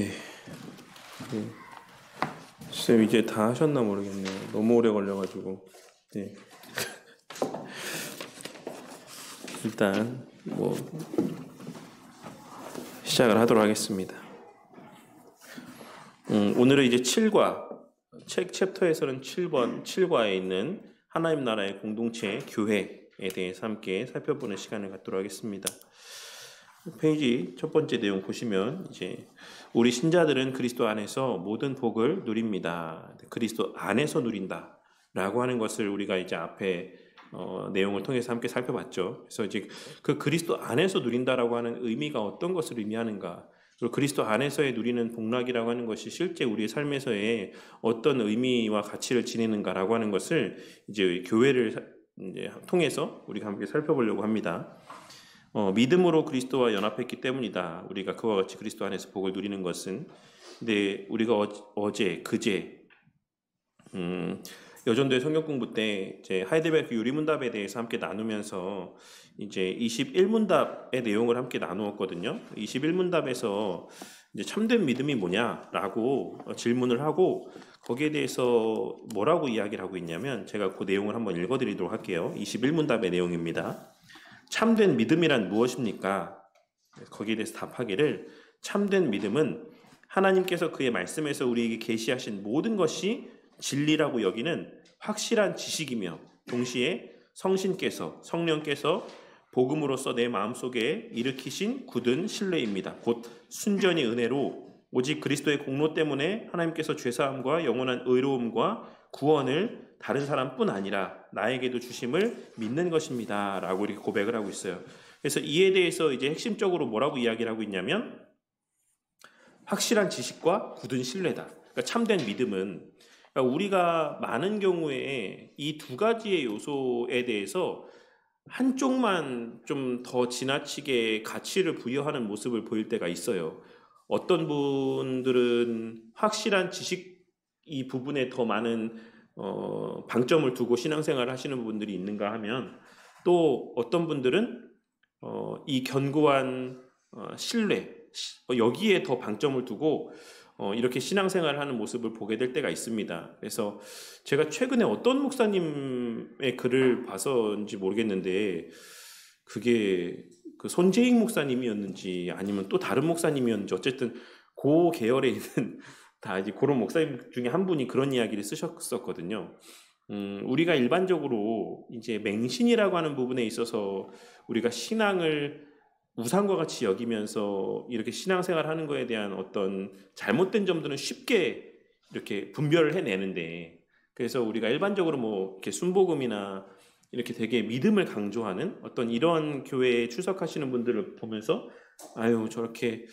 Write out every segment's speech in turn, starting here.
네. 네. 쌤 이제 다 하셨나 모르겠네요. 너무 오래 걸려가지고. 네. 일단 시작을 하도록 하겠습니다. 오늘은 이제 7과 책 챕터에서는 7과에 있는 하나님 나라의 공동체 교회에 대해서 함께 살펴보는 시간을 갖도록 하겠습니다. 페이지 첫 번째 내용 보시면 이제 우리 신자들은 그리스도 안에서 모든 복을 누립니다. 그리스도 안에서 누린다라고 하는 것을 우리가 이제 앞에 내용을 통해서 함께 살펴봤죠. 그래서 이제 그 그리스도 안에서 누린다라고 하는 의미가 어떤 것을 의미하는가, 그리고 그리스도 안에서의 누리는 복락이라고 하는 것이 실제 우리의 삶에서의 어떤 의미와 가치를 지니는가라고 하는 것을 이제 교회를 이제 통해서 우리가 함께 살펴보려고 합니다. 믿음으로 그리스도와 연합했기 때문이다. 우리가 그와 같이 그리스도 안에서 복을 누리는 것은. 근데 우리가 그제 여전도의 성경 공부 때 이제 하이델베르크 유리문답에 대해서 함께 나누면서 이제 21문답의 내용을 함께 나누었거든요. 21문답에서 이제 참된 믿음이 뭐냐라고 질문을 하고 거기에 대해서 뭐라고 이야기를 하고 있냐면 제가 그 내용을 한번 읽어드리도록 할게요. 21문답의 내용입니다. 참된 믿음이란 무엇입니까? 거기에 대해서 답하기를 참된 믿음은 하나님께서 그의 말씀에서 우리에게 계시하신 모든 것이 진리라고 여기는 확실한 지식이며 동시에 성령께서 복음으로써 내 마음속에 일으키신 굳은 신뢰입니다. 곧 순전히 은혜로 오직 그리스도의 공로 때문에 하나님께서 죄사함과 영원한 의로움과 구원을 다른 사람뿐 아니라 나에게도 주심을 믿는 것입니다. 라고 이렇게 고백을 하고 있어요. 그래서 이에 대해서 이제 핵심적으로 뭐라고 이야기를 하고 있냐면 확실한 지식과 굳은 신뢰다. 그러니까 참된 믿음은 그러니까 우리가 많은 경우에 이 두 가지의 요소에 대해서 한쪽만 좀 더 지나치게 가치를 부여하는 모습을 보일 때가 있어요. 어떤 분들은 확실한 지식 이 부분에 더 많은 방점을 두고 신앙생활을 하시는 분들이 있는가 하면 또 어떤 분들은 이 견고한 신뢰 여기에 더 방점을 두고 이렇게 신앙생활을 하는 모습을 보게 될 때가 있습니다. 그래서 제가 최근에 어떤 목사님의 글을 봐서인지 모르겠는데 그게 그 손재익 목사님이었는지 아니면 또 다른 목사님이었는지 어쨌든 그 계열에 있는 다 이제 그런 목사님 중에 한 분이 그런 이야기를 쓰셨었거든요. 우리가 일반적으로 이제 맹신이라고 하는 부분에 있어서 우리가 신앙을 우상과 같이 여기면서 이렇게 신앙생활 하는 거에 대한 어떤 잘못된 점들은 쉽게 이렇게 분별을 해내는데, 그래서 우리가 일반적으로 이렇게 순복음이나 이렇게 되게 믿음을 강조하는 어떤 이런 교회에 출석하시는 분들을 보면서 저렇게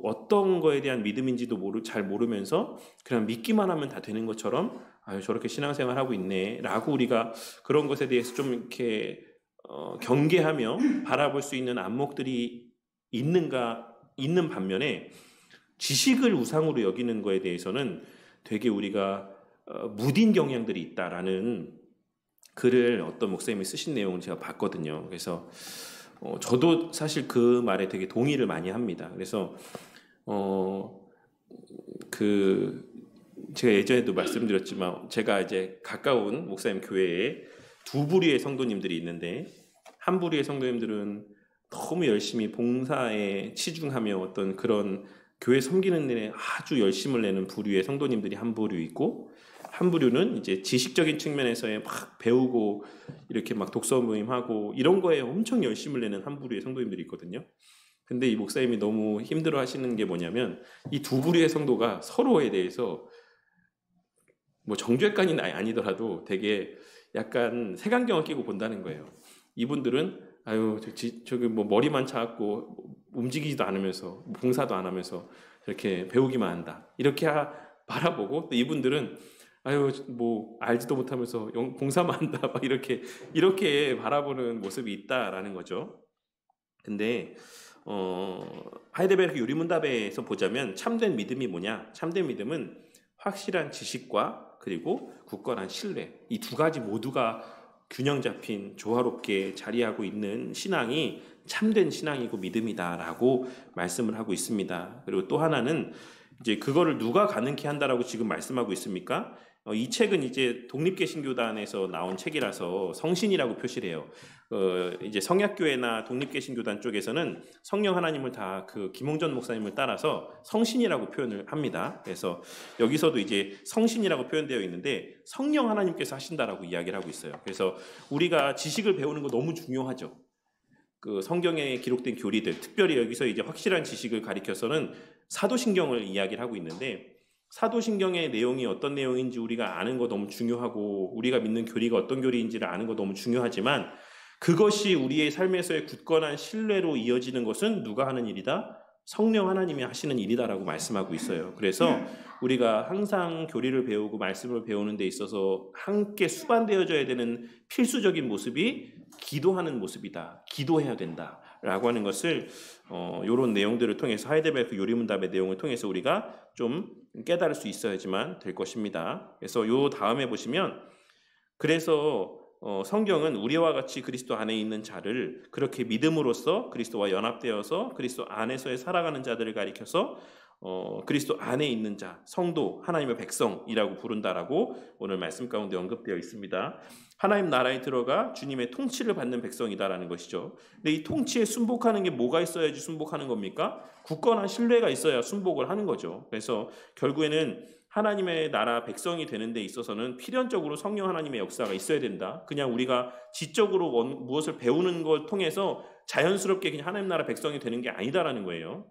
어떤 거에 대한 믿음인지도 잘 모르면서 그냥 믿기만 하면 다 되는 것처럼 저렇게 신앙생활 하고 있네 라고 우리가 그런 것에 대해서 좀 이렇게 경계하며 바라볼 수 있는 안목들이 있는 반면에 지식을 우상으로 여기는 거에 대해서는 되게 우리가 무딘 경향들이 있다라는 글을 어떤 목사님이 쓰신 내용을 제가 봤거든요. 그래서 저도 사실 그 말에 되게 동의를 많이 합니다. 그래서 제가 예전에도 말씀드렸지만 제가 이제 가까운 목사님 교회에 두 부류의 성도님들이 있는데 한 부류의 성도님들은 너무 열심히 봉사에 치중하며 어떤 그런 교회 섬기는 일에 아주 열심을 내는 부류의 성도님들이 한 부류 있고, 한 부류는 이제 지식적인 측면에서의 막 배우고 이렇게 막 독서 모임하고 이런 거에 엄청 열심을 내는 한 부류의 성도님들이 있거든요. 근데 이 목사님이 너무 힘들어 하시는 게 뭐냐면 이 두 부류의 성도가 서로에 대해서 정죄까지는 아니더라도 되게 약간 색안경을 끼고 본다는 거예요. 이분들은 저기 머리만 차갖고 움직이지도 않으면서 봉사도 안 하면서 이렇게 배우기만 한다 이렇게 바라보고, 또 이분들은 알지도 못하면서 봉사만 한다 막 이렇게 바라보는 모습이 있다라는 거죠. 근데 하이델베르크 유리문답에서 보자면 참된 믿음이 뭐냐? 참된 믿음은 확실한 지식과 그리고 굳건한 신뢰, 이 두 가지 모두가 균형 잡힌 조화롭게 자리하고 있는 신앙이 참된 신앙이고 믿음이다라고 말씀을 하고 있습니다. 그리고 또 하나는 이제 그거를 누가 가능케 한다라고 지금 말씀하고 있습니까? 이 책은 이제 독립개신교단에서 나온 책이라서 성신이라고 표시를 해요. 이제 성약교회나 독립개신교단 쪽에서는 성령 하나님을 다 그 김홍전 목사님을 따라서 성신이라고 표현을 합니다. 그래서 여기서도 이제 성신이라고 표현되어 있는데 성령 하나님께서 하신다라고 이야기를 하고 있어요. 그래서 우리가 지식을 배우는 거 너무 중요하죠. 그 성경에 기록된 교리들, 특별히 여기서 이제 확실한 지식을 가리켜서는 사도신경을 이야기를 하고 있는데, 사도신경의 내용이 어떤 내용인지 우리가 아는 거 너무 중요하고 우리가 믿는 교리가 어떤 교리인지를 아는 거 너무 중요하지만 그것이 우리의 삶에서의 굳건한 신뢰로 이어지는 것은 누가 하는 일이다? 성령 하나님이 하시는 일이다라고 말씀하고 있어요. 그래서 우리가 항상 교리를 배우고 말씀을 배우는 데 있어서 함께 수반되어져야 되는 필수적인 모습이 기도하는 모습이다. 기도해야 된다. 라고 하는 것을 이런 내용들을 통해서 하이델베르크 요리문답의 내용을 통해서 우리가 좀 깨달을 수 있어야지만 될 것입니다. 그래서 요 다음에 보시면 그래서 성경은 우리와 같이 그리스도 안에 있는 자를 그렇게 믿음으로써 그리스도와 연합되어서 그리스도 안에서의 살아가는 자들을 가리켜서 그리스도 안에 있는 자, 성도, 하나님의 백성이라고 부른다라고 오늘 말씀 가운데 언급되어 있습니다. 하나님 나라에 들어가 주님의 통치를 받는 백성이다라는 것이죠. 근데 이 통치에 순복하는 게 뭐가 있어야지 순복하는 겁니까? 굳건한 신뢰가 있어야 순복을 하는 거죠. 그래서 결국에는 하나님의 나라 백성이 되는 데 있어서는 필연적으로 성령 하나님의 역사가 있어야 된다. 그냥 우리가 지적으로 무엇을 배우는 걸 통해서 자연스럽게 그냥 하나님 나라 백성이 되는 게 아니다라는 거예요.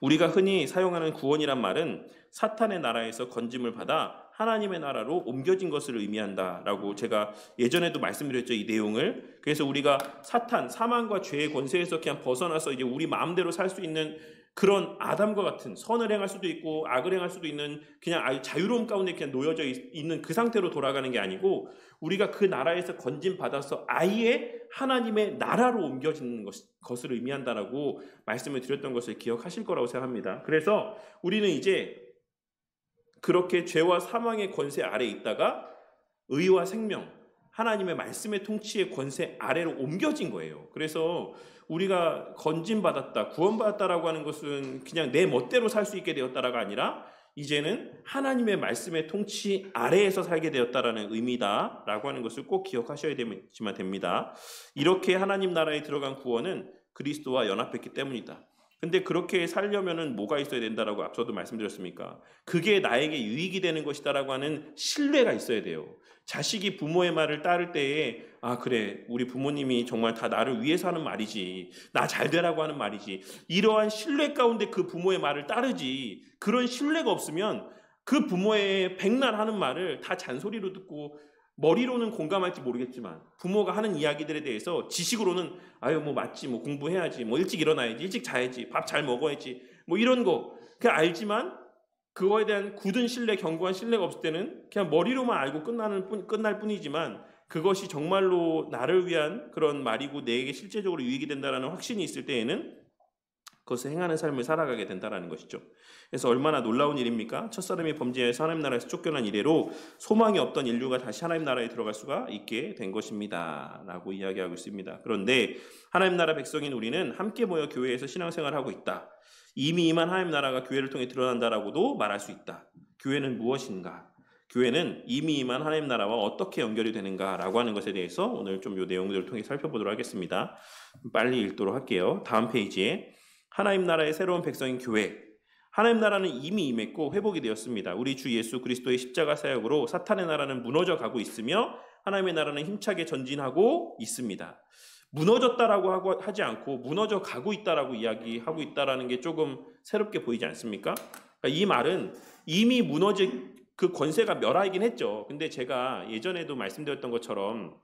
우리가 흔히 사용하는 구원이란 말은 사탄의 나라에서 건짐을 받아 하나님의 나라로 옮겨진 것을 의미한다라고 제가 예전에도 말씀드렸죠, 이 내용을. 그래서 우리가 사탄, 사망과 죄의 권세에서 그냥 벗어나서 이제 우리 마음대로 살 수 있는 그런 아담과 같은 선을 행할 수도 있고 악을 행할 수도 있는 그냥 아주 자유로움 가운데 그냥 놓여져 있는 그 상태로 돌아가는 게 아니고 우리가 그 나라에서 건짐 받아서 아예 하나님의 나라로 옮겨지는 것을 의미한다라고 말씀을 드렸던 것을 기억하실 거라고 생각합니다. 그래서 우리는 이제 그렇게 죄와 사망의 권세 아래에 있다가 의와 생명, 하나님의 말씀의 통치의 권세 아래로 옮겨진 거예요. 그래서 우리가 건진받았다, 구원받았다라고 하는 것은 그냥 내 멋대로 살 수 있게 되었다라가 아니라 이제는 하나님의 말씀의 통치 아래에서 살게 되었다라는 의미다라고 하는 것을 꼭 기억하셔야 되지만 됩니다. 이렇게 하나님 나라에 들어간 구원은 그리스도와 연합했기 때문이다. 근데 그렇게 살려면은 뭐가 있어야 된다라고 앞서도 말씀드렸습니까? 그게 나에게 유익이 되는 것이다라고 하는 신뢰가 있어야 돼요. 자식이 부모의 말을 따를 때에 아 그래 우리 부모님이 정말 다 나를 위해서 하는 말이지 나 잘 되라고 하는 말이지 이러한 신뢰 가운데 그 부모의 말을 따르지 그런 신뢰가 없으면 그 부모의 백날 하는 말을 다 잔소리로 듣고 머리로는 공감할지 모르겠지만 부모가 하는 이야기들에 대해서 지식으로는 아유 뭐 맞지 뭐 공부해야지 뭐 일찍 일어나야지 일찍 자야지 밥 잘 먹어야지 뭐 이런 거 그냥 알지만 그거에 대한 굳은 신뢰 견고한 신뢰가 없을 때는 그냥 머리로만 알고 끝날 뿐이지만 그것이 정말로 나를 위한 그런 말이고 내게 실제적으로 유익이 된다는 확신이 있을 때에는 그것을 행하는 삶을 살아가게 된다는 것이죠. 그래서 얼마나 놀라운 일입니까? 첫사람이 범죄해서 하나님 나라에서 쫓겨난 이래로 소망이 없던 인류가 다시 하나님 나라에 들어갈 수가 있게 된 것입니다. 라고 이야기하고 있습니다. 그런데 하나님 나라 백성인 우리는 함께 모여 교회에서 신앙생활을 하고 있다. 이미 임한 하나님 나라가 교회를 통해 드러난다라고도 말할 수 있다. 교회는 무엇인가? 교회는 이미 임한 하나님 나라와 어떻게 연결이 되는가라고 하는 것에 대해서 오늘 좀 이 내용들을 통해 살펴보도록 하겠습니다. 빨리 읽도록 할게요. 다음 페이지에 하나님 나라의 새로운 백성인 교회. 하나님 나라는 이미 임했고 회복이 되었습니다. 우리 주 예수 그리스도의 십자가 사역으로 사탄의 나라는 무너져 가고 있으며 하나님의 나라는 힘차게 전진하고 있습니다. 무너졌다라고 하지 않고 무너져 가고 있다라고 이야기하고 있다라는 게 조금 새롭게 보이지 않습니까? 그러니까 이 말은 이미 무너진 그 권세가 멸하이긴 했죠. 근데 제가 예전에도 말씀드렸던 것처럼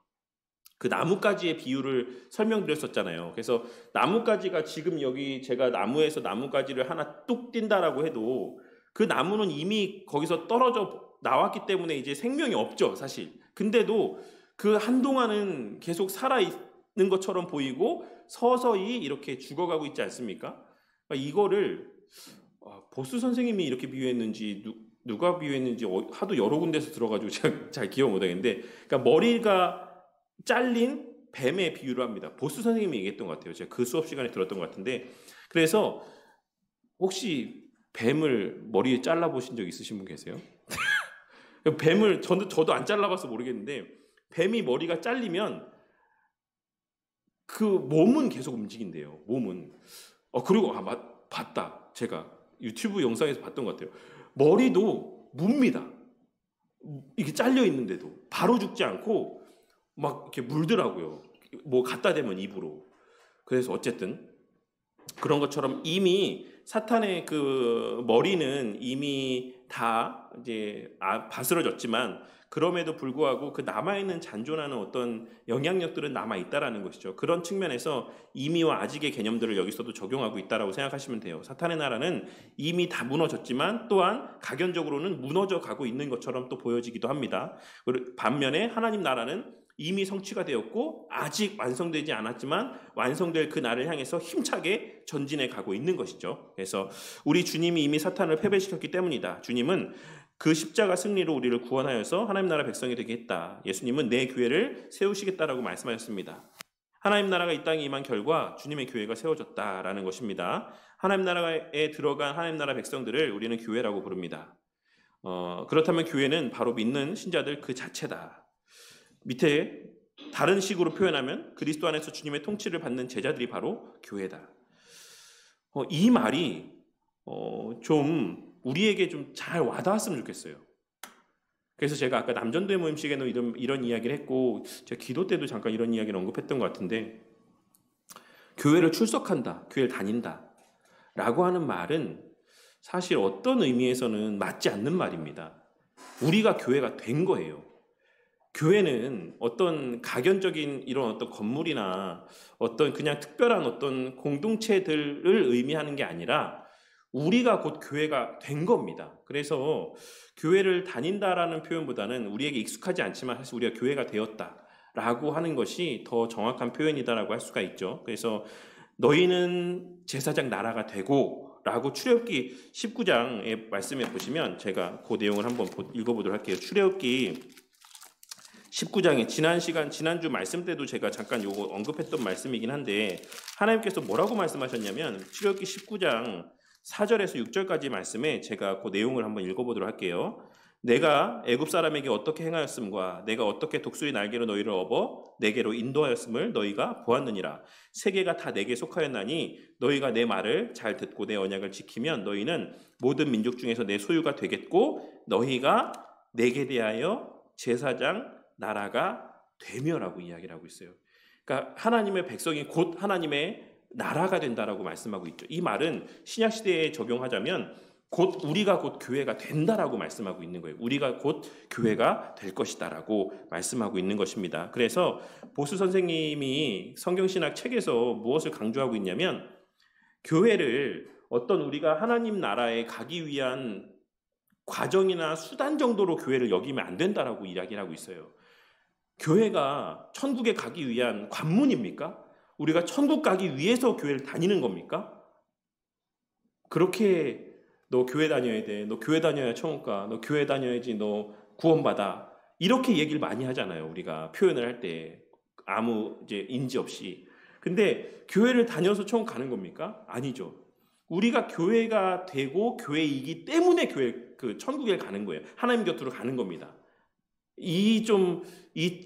그 나뭇가지의 비유를 설명드렸었잖아요. 그래서 나뭇가지가 지금 여기 제가 나무에서 나뭇가지를 하나 뚝 띈다라고 해도 그 나무는 이미 거기서 떨어져 나왔기 때문에 이제 생명이 없죠, 사실. 근데도 그 한동안은 계속 살아있는 것처럼 보이고 서서히 이렇게 죽어가고 있지 않습니까? 그러니까 이거를 보수 선생님이 이렇게 비유했는지 누가 비유했는지 하도 여러 군데서 들어가지고 제가 잘 기억 못하겠는데 그러니까 머리가 잘린 뱀의 비유를 합니다. 보스 선생님이 얘기했던 것 같아요. 제가 그 수업 시간에 들었던 것 같은데, 그래서 혹시 뱀을 머리에 잘라보신 적 있으신 분 계세요? 뱀을 저도 안 잘라봐서 모르겠는데, 뱀이 머리가 잘리면 그 몸은 계속 움직인대요. 몸은. 그리고 봤다. 제가 유튜브 영상에서 봤던 것 같아요. 머리도 뭅니다. 이게 잘려 있는데도 바로 죽지 않고 막 이렇게 물더라고요. 뭐 갖다 대면 입으로. 그래서 어쨌든 그런 것처럼 이미 사탄의 그 머리는 이미 다 이제 바스러졌지만, 그럼에도 불구하고 그 남아있는 잔존하는 어떤 영향력들은 남아있다라는 것이죠. 그런 측면에서 이미와 아직의 개념들을 여기서도 적용하고 있다라고 생각하시면 돼요. 사탄의 나라는 이미 다 무너졌지만 또한 가견적으로는 무너져 가고 있는 것처럼 또 보여지기도 합니다. 반면에 하나님 나라는 이미 성취가 되었고 아직 완성되지 않았지만 완성될 그 날을 향해서 힘차게 전진해 가고 있는 것이죠. 그래서 우리 주님이 이미 사탄을 패배시켰기 때문이다. 주님은 그 십자가 승리로 우리를 구원하여서 하나님 나라 백성이 되게 했다. 예수님은 내 교회를 세우시겠다라고 말씀하셨습니다. 하나님 나라가 이 땅에 임한 결과 주님의 교회가 세워졌다라는 것입니다. 하나님 나라에 들어간 하나님 나라 백성들을 우리는 교회라고 부릅니다. 그렇다면 교회는 바로 믿는 신자들 그 자체다. 밑에 다른 식으로 표현하면 그리스도 안에서 주님의 통치를 받는 제자들이 바로 교회다. 이 말이 좀 우리에게 좀 잘 와닿았으면 좋겠어요. 그래서 제가 아까 남전도회 모임식에는 이런 이야기를 했고, 제가 기도 때도 잠깐 이런 이야기를 언급했던 것 같은데, 교회를 출석한다, 교회를 다닌다 라고 하는 말은 사실 어떤 의미에서는 맞지 않는 말입니다. 우리가 교회가 된 거예요. 교회는 어떤 가견적인 이런 어떤 건물이나 어떤 그냥 특별한 어떤 공동체들을 의미하는 게 아니라 우리가 곧 교회가 된 겁니다. 그래서 교회를 다닌다라는 표현보다는 우리에게 익숙하지 않지만 사실 우리가 교회가 되었다라고 하는 것이 더 정확한 표현이다라고 할 수가 있죠. 그래서 너희는 제사장 나라가 되고 라고 출애굽기 19장의 말씀에 보시면 제가 그 내용을 한번 읽어보도록 할게요. 출애굽기 19장에 지난주 말씀 때도 제가 잠깐 요거 언급했던 말씀이긴 한데, 하나님께서 뭐라고 말씀하셨냐면 출애굽기 19장 4절에서 6절까지 말씀에 제가 그 내용을 한번 읽어보도록 할게요. 내가 애굽 사람에게 어떻게 행하였음과 내가 어떻게 독수리 날개로 너희를 업어 내게로 인도하였음을 너희가 보았느니라. 세계가 다 내게 속하였나니 너희가 내 말을 잘 듣고 내 언약을 지키면 너희는 모든 민족 중에서 내 소유가 되겠고 너희가 내게 대하여 제사장 나라가 되며라고 이야기를 하고 있어요. 그러니까 하나님의 백성이 곧 하나님의 나라가 된다라고 말씀하고 있죠. 이 말은 신약 시대에 적용하자면 우리가 곧 교회가 된다라고 말씀하고 있는 거예요. 우리가 곧 교회가 될 것이다라고 말씀하고 있는 것입니다. 그래서 보수 선생님이 성경신학 책에서 무엇을 강조하고 있냐면, 교회를 어떤 우리가 하나님 나라에 가기 위한 과정이나 수단 정도로 교회를 여기면 안 된다라고 이야기를 하고 있어요. 교회가 천국에 가기 위한 관문입니까? 우리가 천국 가기 위해서 교회를 다니는 겁니까? 그렇게 너 교회 다녀야 돼. 너 교회 다녀야 천국 가. 너 교회 다녀야지 너 구원받아. 이렇게 얘기를 많이 하잖아요. 우리가 표현을 할 때 아무 이제 인지 없이. 근데 교회를 다녀서 천국 가는 겁니까? 아니죠. 우리가 교회가 되고 교회이기 때문에 천국에 가는 거예요. 하나님 곁으로 가는 겁니다. 이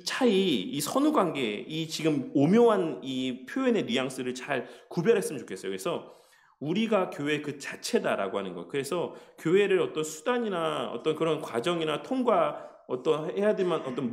차이, 이 선후 관계, 이 지금 오묘한 이 표현의 뉘앙스를 잘 구별했으면 좋겠어요. 그래서 우리가 교회 그 자체다라고 하는 것. 그래서 교회를 어떤 수단이나 어떤 그런 과정이나 통과, 어떤 해야 되만 어떤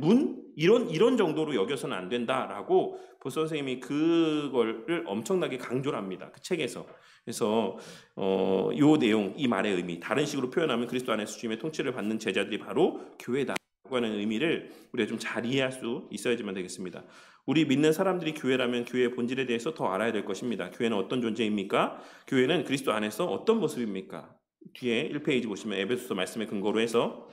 이런 정도로 여겨서는 안 된다라고 보수 선생님이 그거를 엄청나게 강조를 합니다. 그 책에서. 그래서 요 내용, 이 말의 의미, 다른 식으로 표현하면 그리스도 안에서 주님의 통치를 받는 제자들이 바로 교회다 하는 의미를 우리가 좀 잘 이해할 수 있어야지만 되겠습니다. 우리 믿는 사람들이 교회라면 교회의 본질에 대해서 더 알아야 될 것입니다. 교회는 어떤 존재입니까? 교회는 그리스도 안에서 어떤 모습입니까? 뒤에 1페이지 보시면 에베소서 말씀에 근거로 해서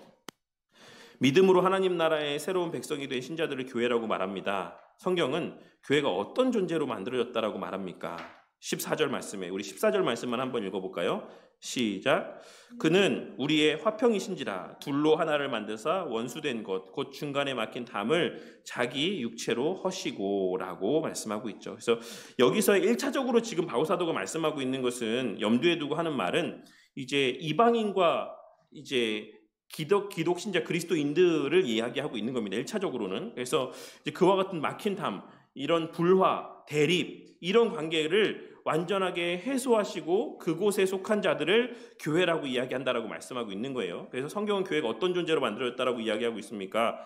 믿음으로 하나님 나라의 새로운 백성이 된 신자들을 교회라고 말합니다. 성경은 교회가 어떤 존재로 만들어졌다라고 말합니까? 14절 말씀에, 우리 14절 말씀만 한번 읽어볼까요? 시작. 그는 우리의 화평이신지라 둘로 하나를 만드사 원수된 것 곧 중간에 막힌 담을 자기 육체로 허시고 라고 말씀하고 있죠. 그래서 여기서 1차적으로 지금 바울사도가 말씀하고 있는 것은, 염두에 두고 하는 말은 이제 이방인과 이제 기독 신자 그리스도인들을 이야기하고 있는 겁니다. 1차적으로는. 그래서 이제 그와 같은 막힌 담, 이런 불화, 대립, 이런 관계를 완전하게 해소하시고 그곳에 속한 자들을 교회라고 이야기한다라고 말씀하고 있는 거예요. 그래서 성경은 교회가 어떤 존재로 만들어졌다라고 이야기하고 있습니까?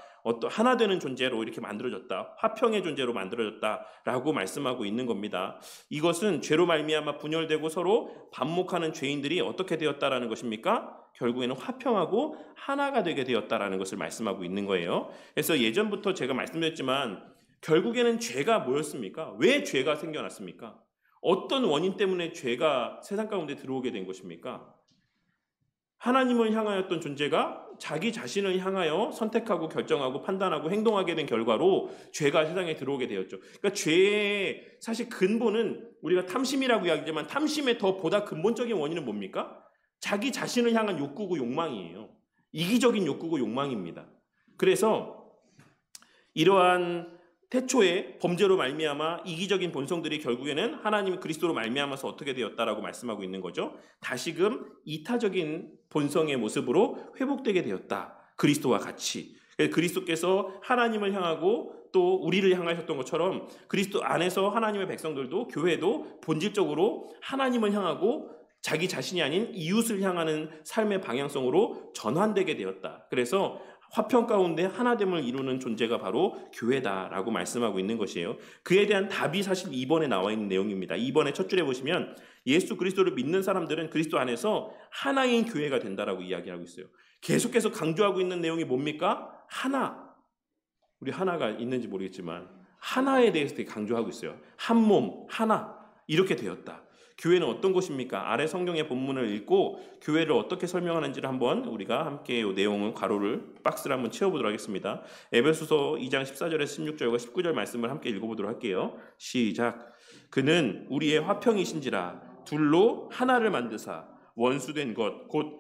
하나 되는 존재로 이렇게 만들어졌다, 화평의 존재로 만들어졌다라고 말씀하고 있는 겁니다. 이것은 죄로 말미암아 분열되고 서로 반목하는 죄인들이 어떻게 되었다라는 것입니까? 결국에는 화평하고 하나가 되게 되었다라는 것을 말씀하고 있는 거예요. 그래서 예전부터 제가 말씀드렸지만 결국에는 죄가 뭐였습니까? 왜 죄가 생겨났습니까? 어떤 원인 때문에 죄가 세상 가운데 들어오게 된 것입니까? 하나님을 향하였던 존재가 자기 자신을 향하여 선택하고 결정하고 판단하고 행동하게 된 결과로 죄가 세상에 들어오게 되었죠. 그러니까 죄의 사실 근본은 우리가 탐심이라고 이야기하지만 탐심의 더 보다 근본적인 원인은 뭡니까? 자기 자신을 향한 욕구고 욕망이에요. 이기적인 욕구고 욕망입니다. 그래서 이러한 태초에 범죄로 말미암아 이기적인 본성들이 결국에는 하나님 그리스도로 말미암아서 어떻게 되었다라고 말씀하고 있는 거죠. 다시금 이타적인 본성의 모습으로 회복되게 되었다. 그리스도와 같이. 그리스도께서 하나님을 향하고 또 우리를 향하셨던 것처럼 그리스도 안에서 하나님의 백성들도, 교회도 본질적으로 하나님을 향하고 자기 자신이 아닌 이웃을 향하는 삶의 방향성으로 전환되게 되었다. 그래서 화평 가운데 하나됨을 이루는 존재가 바로 교회다라고 말씀하고 있는 것이에요. 그에 대한 답이 사실 2번에 나와 있는 내용입니다. 2번의 첫 줄에 보시면 예수 그리스도를 믿는 사람들은 그리스도 안에서 하나인 교회가 된다라고 이야기하고 있어요. 계속해서 강조하고 있는 내용이 뭡니까? 하나. 우리 하나가 있는지 모르겠지만 하나에 대해서 되게 강조하고 있어요. 한 몸, 하나. 이렇게 되었다. 교회는 어떤 곳입니까? 아래 성경의 본문을 읽고 교회를 어떻게 설명하는지를 한번 우리가 함께 이 내용은 괄호를 박스를 한번 채워보도록 하겠습니다. 에베소서 2장 14절에서 16절과 19절 말씀을 함께 읽어보도록 할게요. 시작. 그는 우리의 화평이신지라 둘로 하나를 만드사 원수된 것 곧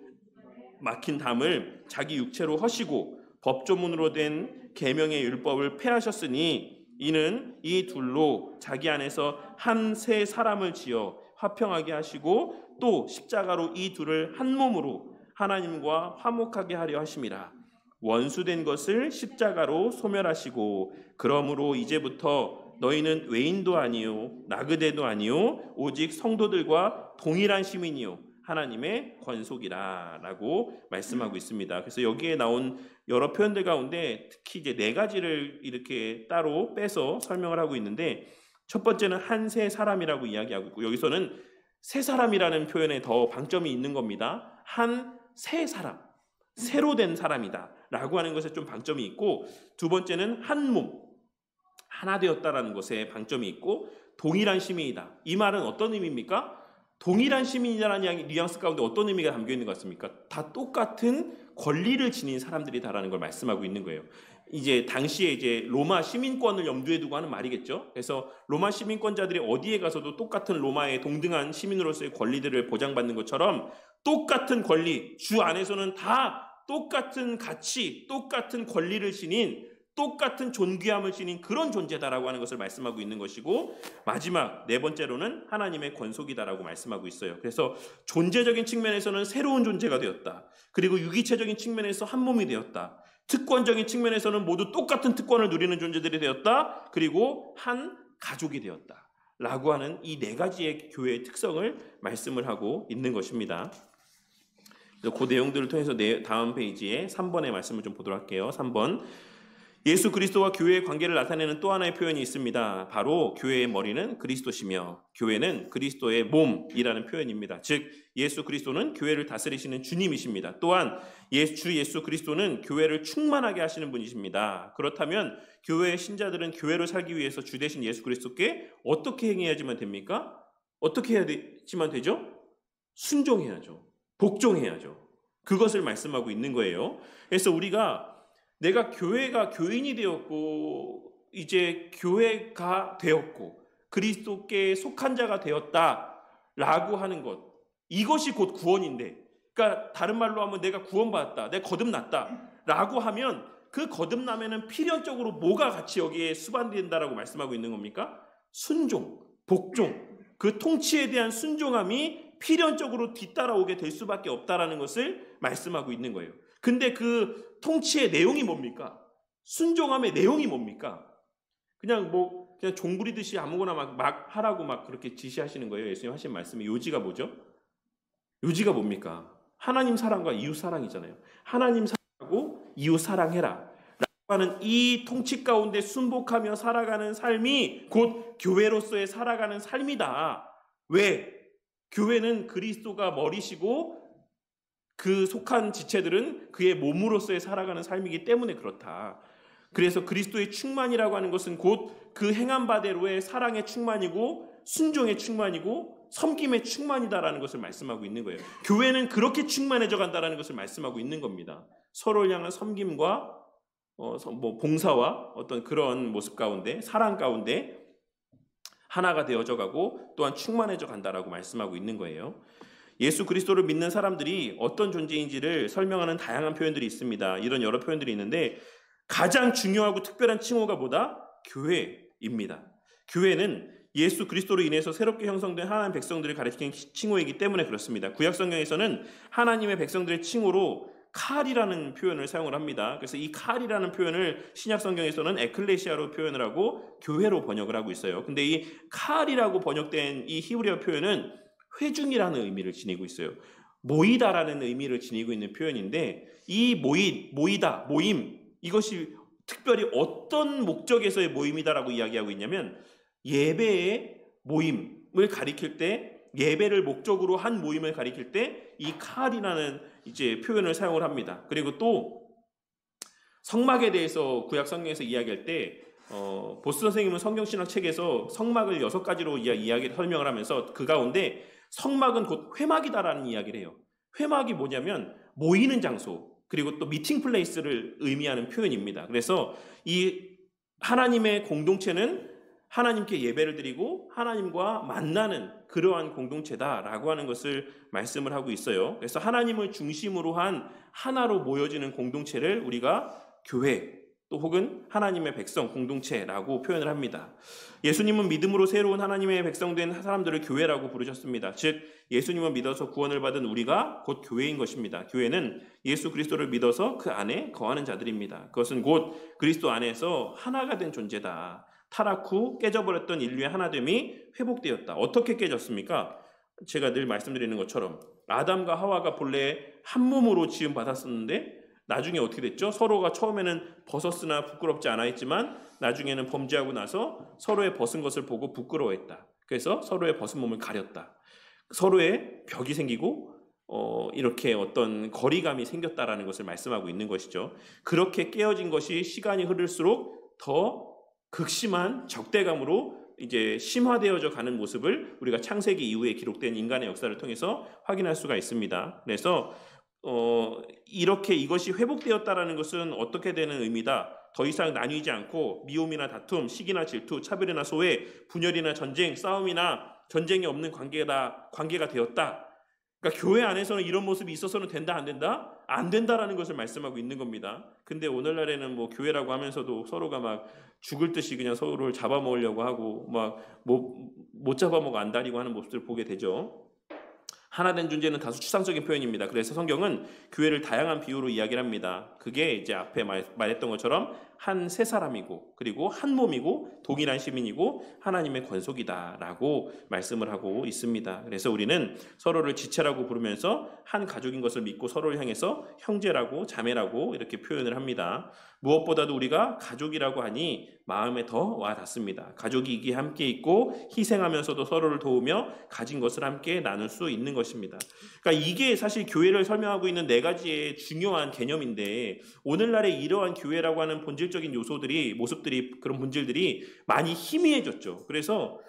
막힌 담을 자기 육체로 허시고 법조문으로 된 계명의 율법을 폐하셨으니 이는 이 둘로 자기 안에서 한 새 사람을 지어 화평하게 하시고 또 십자가로 이 둘을 한 몸으로 하나님과 화목하게 하려 하심이라. 원수된 것을 십자가로 소멸하시고 그러므로 이제부터 너희는 외인도 아니요 나그네도 아니요 오직 성도들과 동일한 시민이요 하나님의 권속이라 라고 말씀하고 있습니다. 그래서 여기에 나온 여러 표현들 가운데 특히 이제 4가지를 이렇게 따로 빼서 설명을 하고 있는데, 첫 번째는 한 새 사람이라고 이야기하고 있고, 여기서는 새 사람이라는 표현에 더 방점이 있는 겁니다. 한 새 사람, 새로 된 사람이다 라고 하는 것에 좀 방점이 있고, 두 번째는 한 몸, 하나 되었다라는 것에 방점이 있고, 동일한 시민이다. 이 말은 어떤 의미입니까? 동일한 시민이라는 뉘앙스 가운데 어떤 의미가 담겨 있는 것 같습니까? 다 똑같은 권리를 지닌 사람들이다라는 걸 말씀하고 있는 거예요. 이제 당시에 이제 로마 시민권을 염두에 두고 하는 말이겠죠. 그래서 로마 시민권자들이 어디에 가서도 똑같은 로마의 동등한 시민으로서의 권리들을 보장받는 것처럼 똑같은 권리, 주 안에서는 다 똑같은 가치, 똑같은 권리를 지닌, 똑같은 존귀함을 지닌 그런 존재다라고 하는 것을 말씀하고 있는 것이고, 마지막 4번째로는 하나님의 권속이다라고 말씀하고 있어요. 그래서 존재적인 측면에서는 새로운 존재가 되었다. 그리고 유기체적인 측면에서 한 몸이 되었다. 특권적인 측면에서는 모두 똑같은 특권을 누리는 존재들이 되었다. 그리고 한 가족이 되었다 라고 하는 이 4가지의 교회의 특성을 말씀을 하고 있는 것입니다. 그 내용들을 통해서 다음 페이지에 3번의 말씀을 좀 보도록 할게요. 3번. 예수 그리스도와 교회의 관계를 나타내는 또 하나의 표현이 있습니다. 바로 교회의 머리는 그리스도시며 교회는 그리스도의 몸이라는 표현입니다. 즉 예수 그리스도는 교회를 다스리시는 주님이십니다. 또한 주 예수 그리스도는 교회를 충만하게 하시는 분이십니다. 그렇다면 교회의 신자들은 교회로 살기 위해서 주 대신 예수 그리스도께 어떻게 행해야지만 됩니까? 어떻게 해야지만 되죠? 순종해야죠. 복종해야죠. 그것을 말씀하고 있는 거예요. 그래서 우리가 내가 교인이 되었고 이제 교회가 되었고 그리스도께 속한 자가 되었다라고 하는 것, 이것이 곧 구원인데, 그러니까 다른 말로 하면 내가 구원받았다, 내가 거듭났다 라고 하면 그 거듭남에는 필연적으로 뭐가 같이 여기에 수반된다라고 말씀하고 있는 겁니까? 순종, 복종, 그 통치에 대한 순종함이 필연적으로 뒤따라오게 될 수밖에 없다라는 것을 말씀하고 있는 거예요. 근데 그 통치의 내용이 뭡니까? 순종함의 내용이 뭡니까? 그냥 종 부리듯이 아무거나 막 하라고 막 그렇게 지시하시는 거예요. 예수님 하신 말씀의 요지가 뭐죠? 요지가 뭡니까? 하나님 사랑과 이웃 사랑이잖아요. 하나님 사랑하고 이웃 사랑해라 라고 하는 이 통치 가운데 순복하며 살아가는 삶이 곧 교회로서의 살아가는 삶이다. 왜? 교회는 그리스도가 머리시고 그 속한 지체들은 그의 몸으로서의 살아가는 삶이기 때문에 그렇다. 그래서 그리스도의 충만이라고 하는 것은 곧 그 행한 바대로의 사랑의 충만이고 순종의 충만이고 섬김의 충만이다라는 것을 말씀하고 있는 거예요. 교회는 그렇게 충만해져 간다라는 것을 말씀하고 있는 겁니다. 서로를 향한 섬김과 봉사와 어떤 그런 모습 가운데, 사랑 가운데 하나가 되어져 가고 또한 충만해져 간다라고 말씀하고 있는 거예요. 예수 그리스도를 믿는 사람들이 어떤 존재인지를 설명하는 다양한 표현들이 있습니다. 이런 여러 표현들이 있는데 가장 중요하고 특별한 칭호가 뭐다? 교회입니다. 교회는 예수 그리스도로 인해서 새롭게 형성된 하나님의 백성들을 가리키는 칭호이기 때문에 그렇습니다. 구약 성경에서는 하나님의 백성들의 칭호로 칼이라는 표현을 사용을 합니다. 그래서 이 칼이라는 표현을 신약 성경에서는 에클레시아로 표현을 하고 교회로 번역을 하고 있어요. 근데 이 칼이라고 번역된 이 히브리어 표현은 회중이라는 의미를 지니고 있어요. 모이다라는 의미를 지니고 있는 표현인데 이 모이다, 모임, 이것이 특별히 어떤 목적에서의 모임이다라고 이야기하고 있냐면 예배의 모임을 가리킬 때, 예배를 목적으로 한 모임을 가리킬 때 이 칼이라는 이제 표현을 사용을 합니다. 그리고 또 성막에 대해서 구약 성경에서 이야기할 때 보스 선생님은 성경신학 책에서 성막을 6가지로 설명을 하면서 그 가운데 성막은 곧 회막이다라는 이야기를 해요. 회막이 뭐냐면 모이는 장소, 그리고 또 미팅 플레이스를 의미하는 표현입니다. 그래서 이 하나님의 공동체는 하나님께 예배를 드리고 하나님과 만나는 그러한 공동체다라고 하는 것을 말씀을 하고 있어요. 그래서 하나님을 중심으로 한 하나로 모여지는 공동체를 우리가 교회 또 혹은 하나님의 백성 공동체라고 표현을 합니다. 예수님은 믿음으로 새로운 하나님의 백성된 사람들을 교회라고 부르셨습니다. 즉 예수님을 믿어서 구원을 받은 우리가 곧 교회인 것입니다. 교회는 예수 그리스도를 믿어서 그 안에 거하는 자들입니다. 그것은 곧 그리스도 안에서 하나가 된 존재다. 타락 후 깨져버렸던 인류의 하나됨이 회복되었다. 어떻게 깨졌습니까? 제가 늘 말씀드리는 것처럼 아담과 하와가 본래 한 몸으로 지음 받았었는데 나중에 어떻게 됐죠? 서로가 처음에는 벗었으나 부끄럽지 않아 했지만 나중에는 범죄하고 나서 서로의 벗은 것을 보고 부끄러워했다. 그래서 서로의 벗은 몸을 가렸다. 서로의 벽이 생기고 이렇게 어떤 거리감이 생겼다라는 것을 말씀하고 있는 것이죠. 그렇게 깨어진 것이 시간이 흐를수록 더 극심한 적대감으로 이제 심화되어져 가는 모습을 우리가 창세기 이후에 기록된 인간의 역사를 통해서 확인할 수가 있습니다. 그래서 이렇게 이것이 회복되었다라는 것은 어떻게 되는 의미다. 더 이상 나뉘지 않고 미움이나 다툼, 시기나 질투, 차별이나 소외, 분열이나 전쟁, 싸움이나 전쟁이 없는 관계가 되었다. 그러니까 교회 안에서는 이런 모습이 있어서는 된다, 안 된다? 안 된다라는 것을 말씀하고 있는 겁니다. 근데 오늘날에는 교회라고 하면서도 서로가 막 죽을 듯이 그냥 서로를 잡아먹으려고 하고 못 잡아먹어 안달이고 하는 모습들을 보게 되죠. 하나된 존재는 다소 추상적인 표현입니다. 그래서 성경은 교회를 다양한 비유로 이야기를 합니다. 그게 이제 앞에 말했던 것처럼 한 세 사람이고 그리고 한 몸이고 동일한 시민이고 하나님의 권속이다라고 말씀을 하고 있습니다. 그래서 우리는 서로를 지체라고 부르면서 한 가족인 것을 믿고 서로를 향해서 형제라고 자매라고 이렇게 표현을 합니다. 무엇보다도 우리가 가족이라고 하니 마음에 더 와닿습니다. 가족이기에 함께 있고 희생하면서도 서로를 도우며 가진 것을 함께 나눌 수 있는 것입니다. 그러니까 이게 사실 교회를 설명하고 있는 4가지의 중요한 개념인데 오늘날의 이러한 교회라고 하는 본질적인 요소들이 모습들이 그런 본질들이 많이 희미해졌죠. 그래서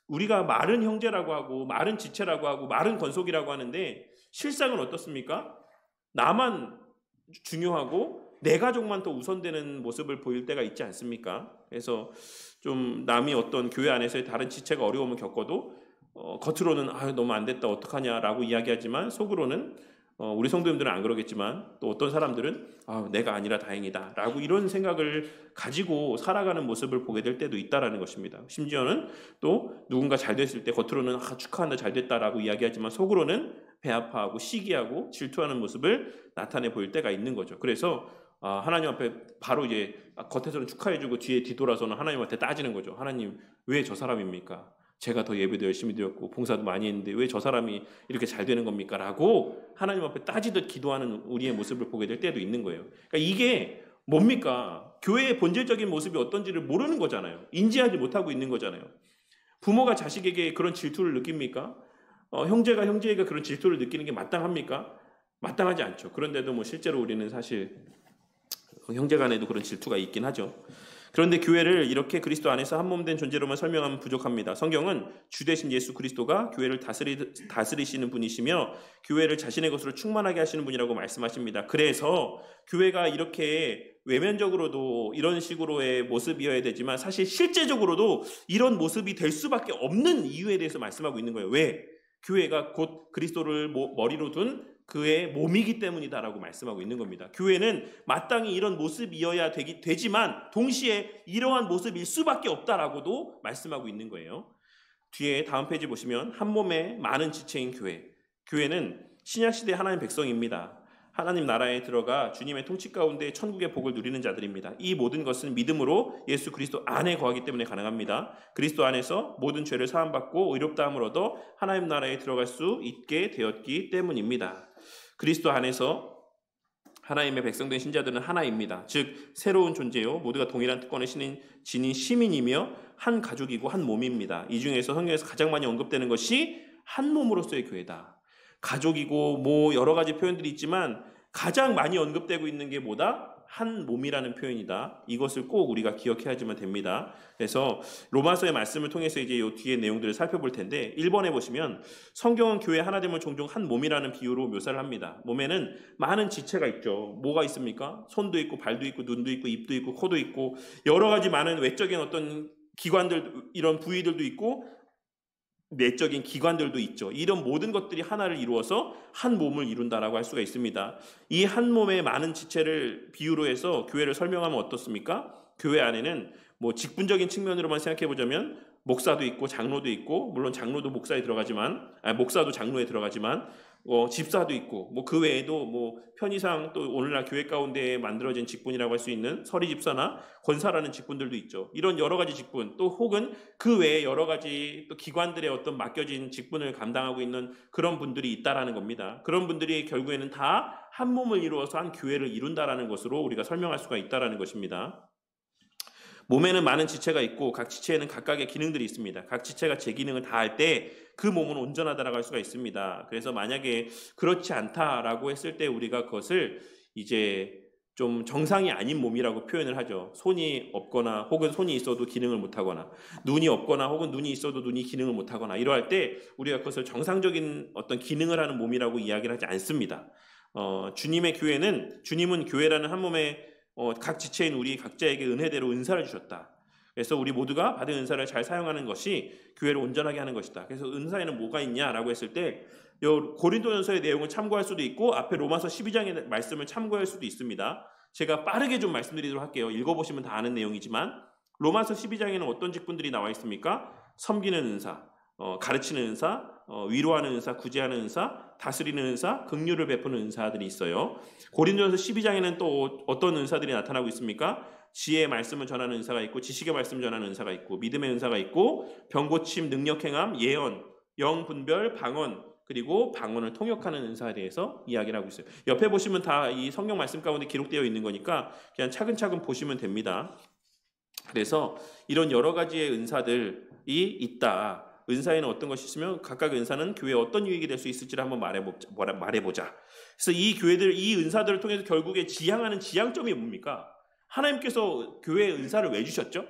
우리가 말은 형제라고 하고 말은 지체라고 하고 말은 권속이라고 하는데 실상은 어떻습니까? 나만 중요하고 내 가족만 더 우선되는 모습을 보일 때가 있지 않습니까? 그래서 좀 남이 어떤 교회 안에서의 다른 지체가 어려움을 겪어도 겉으로는 너무 안 됐다 어떡하냐라고 이야기하지만 속으로는 우리 성도님들은 안 그러겠지만 또 어떤 사람들은 내가 아니라 다행이다 라고 이런 생각을 가지고 살아가는 모습을 보게 될 때도 있다라는 것입니다. 심지어는 또 누군가 잘 됐을 때 겉으로는 축하한다 잘 됐다라고 이야기하지만 속으로는 배 아파하고 시기하고 질투하는 모습을 나타내 보일 때가 있는 거죠. 그래서 하나님 앞에 바로 이제 겉에서는 축하해주고 뒤에 뒤돌아서는 하나님한테 따지는 거죠. 하나님 왜 저 사람입니까? 제가 더 예배도 열심히 드렸고 봉사도 많이 했는데 왜 저 사람이 이렇게 잘 되는 겁니까? 라고 하나님 앞에 따지듯 기도하는 우리의 모습을 보게 될 때도 있는 거예요. 그러니까 이게 뭡니까? 교회의 본질적인 모습이 어떤지를 모르는 거잖아요. 인지하지 못하고 있는 거잖아요. 부모가 자식에게 그런 질투를 느낍니까? 형제가 형제에게 그런 질투를 느끼는 게 마땅합니까? 마땅하지 않죠. 그런데도 뭐 실제로 우리는 사실 형제 간에도 그런 질투가 있긴 하죠. 그런데 교회를 이렇게 그리스도 안에서 한 몸 된 존재로만 설명하면 부족합니다. 성경은 주 되신 예수 그리스도가 교회를 다스리시는 분이시며 교회를 자신의 것으로 충만하게 하시는 분이라고 말씀하십니다. 그래서 교회가 이렇게 외면적으로도 이런 식으로의 모습이어야 되지만 사실 실제적으로도 이런 모습이 될 수밖에 없는 이유에 대해서 말씀하고 있는 거예요. 왜? 교회가 곧 그리스도를 머리로 둔 그의 몸이기 때문이다라고 말씀하고 있는 겁니다. 교회는 마땅히 이런 모습이어야 되지만 동시에 이러한 모습일 수밖에 없다라고도 말씀하고 있는 거예요. 뒤에 다음 페이지 보시면 한 몸의 많은 지체인 교회. 교회는 신약시대 하나님 백성입니다. 하나님 나라에 들어가 주님의 통치 가운데 천국의 복을 누리는 자들입니다. 이 모든 것은 믿음으로 예수 그리스도 안에 거하기 때문에 가능합니다. 그리스도 안에서 모든 죄를 사함받고 의롭다함을 얻어 하나님 나라에 들어갈 수 있게 되었기 때문입니다. 그리스도 안에서 하나님의 백성된 신자들은 하나입니다. 즉 새로운 존재요 모두가 동일한 특권을 지닌 시민이며 한 가족이고 한 몸입니다. 이 중에서 성경에서 가장 많이 언급되는 것이 한 몸으로서의 교회다. 가족이고 뭐 여러 가지 표현들이 있지만 가장 많이 언급되고 있는 게 뭐다? 한 몸이라는 표현이다. 이것을 꼭 우리가 기억해야지만 됩니다. 그래서 로마서의 말씀을 통해서 이제 이 뒤에 내용들을 살펴볼 텐데 1번에 보시면 성경은 교회 하나됨을 종종 한 몸이라는 비유로 묘사를 합니다. 몸에는 많은 지체가 있죠. 뭐가 있습니까? 손도 있고 발도 있고 눈도 있고 입도 있고 코도 있고 여러 가지 많은 외적인 어떤 기관들 이런 부위들도 있고 내적인 기관들도 있죠. 이런 모든 것들이 하나를 이루어서 한 몸을 이룬다라고 할 수가 있습니다. 이 한 몸의 많은 지체를 비유로 해서 교회를 설명하면 어떻습니까? 교회 안에는 뭐 직분적인 측면으로만 생각해 보자면 목사도 있고 장로도 있고 물론 장로도 목사에 들어가지만 목사도 장로에 들어가지만 집사도 있고 뭐 그 외에도 뭐 편의상 또 오늘날 교회 가운데 만들어진 직분이라고 할 수 있는 서리 집사나 권사라는 직분들도 있죠. 이런 여러 가지 직분 또 혹은 그 외에 여러 가지 또 기관들의 어떤 맡겨진 직분을 감당하고 있는 그런 분들이 있다라는 겁니다. 그런 분들이 결국에는 다 한 몸을 이루어서 한 교회를 이룬다라는 것으로 우리가 설명할 수가 있다라는 것입니다. 몸에는 많은 지체가 있고 각 지체에는 각각의 기능들이 있습니다. 각 지체가 제 기능을 다 할 때 그 몸은 온전하다라고 할 수가 있습니다. 그래서 만약에 그렇지 않다라고 했을 때 우리가 그것을 이제 좀 정상이 아닌 몸이라고 표현을 하죠. 손이 없거나 혹은 손이 있어도 기능을 못하거나 눈이 없거나 혹은 눈이 있어도 눈이 기능을 못하거나 이러할 때 우리가 그것을 정상적인 어떤 기능을 하는 몸이라고 이야기를 하지 않습니다. 주님은 교회라는 한 몸의 각 지체인 우리 각자에게 은혜대로 은사를 주셨다. 그래서 우리 모두가 받은 은사를 잘 사용하는 것이 교회를 온전하게 하는 것이다. 그래서 은사에는 뭐가 있냐라고 했을 때 고린도전서의 내용을 참고할 수도 있고 앞에 로마서 12장의 말씀을 참고할 수도 있습니다. 제가 빠르게 좀 말씀드리도록 할게요. 읽어보시면 다 아는 내용이지만 로마서 12장에는 어떤 직분들이 나와 있습니까? 섬기는 은사, 가르치는 은사, 위로하는 은사, 구제하는 은사, 다스리는 은사, 긍휼을 베푸는 은사들이 있어요. 고린도전서 12장에는 또 어떤 은사들이 나타나고 있습니까? 지혜의 말씀을 전하는 은사가 있고 지식의 말씀을 전하는 은사가 있고 믿음의 은사가 있고 병고침, 능력행함, 예언, 영분별, 방언 그리고 방언을 통역하는 은사에 대해서 이야기를 하고 있어요. 옆에 보시면 다 이 성경 말씀 가운데 기록되어 있는 거니까 그냥 차근차근 보시면 됩니다. 그래서 이런 여러 가지의 은사들이 있다. 은사에는 어떤 것이 있으면 각각 은사는 교회에 어떤 유익이 될 수 있을지를 한번 말해보자. 그래서 이 은사들을 통해서 결국에 지향하는 지향점이 뭡니까? 하나님께서 교회에 은사를 왜 주셨죠?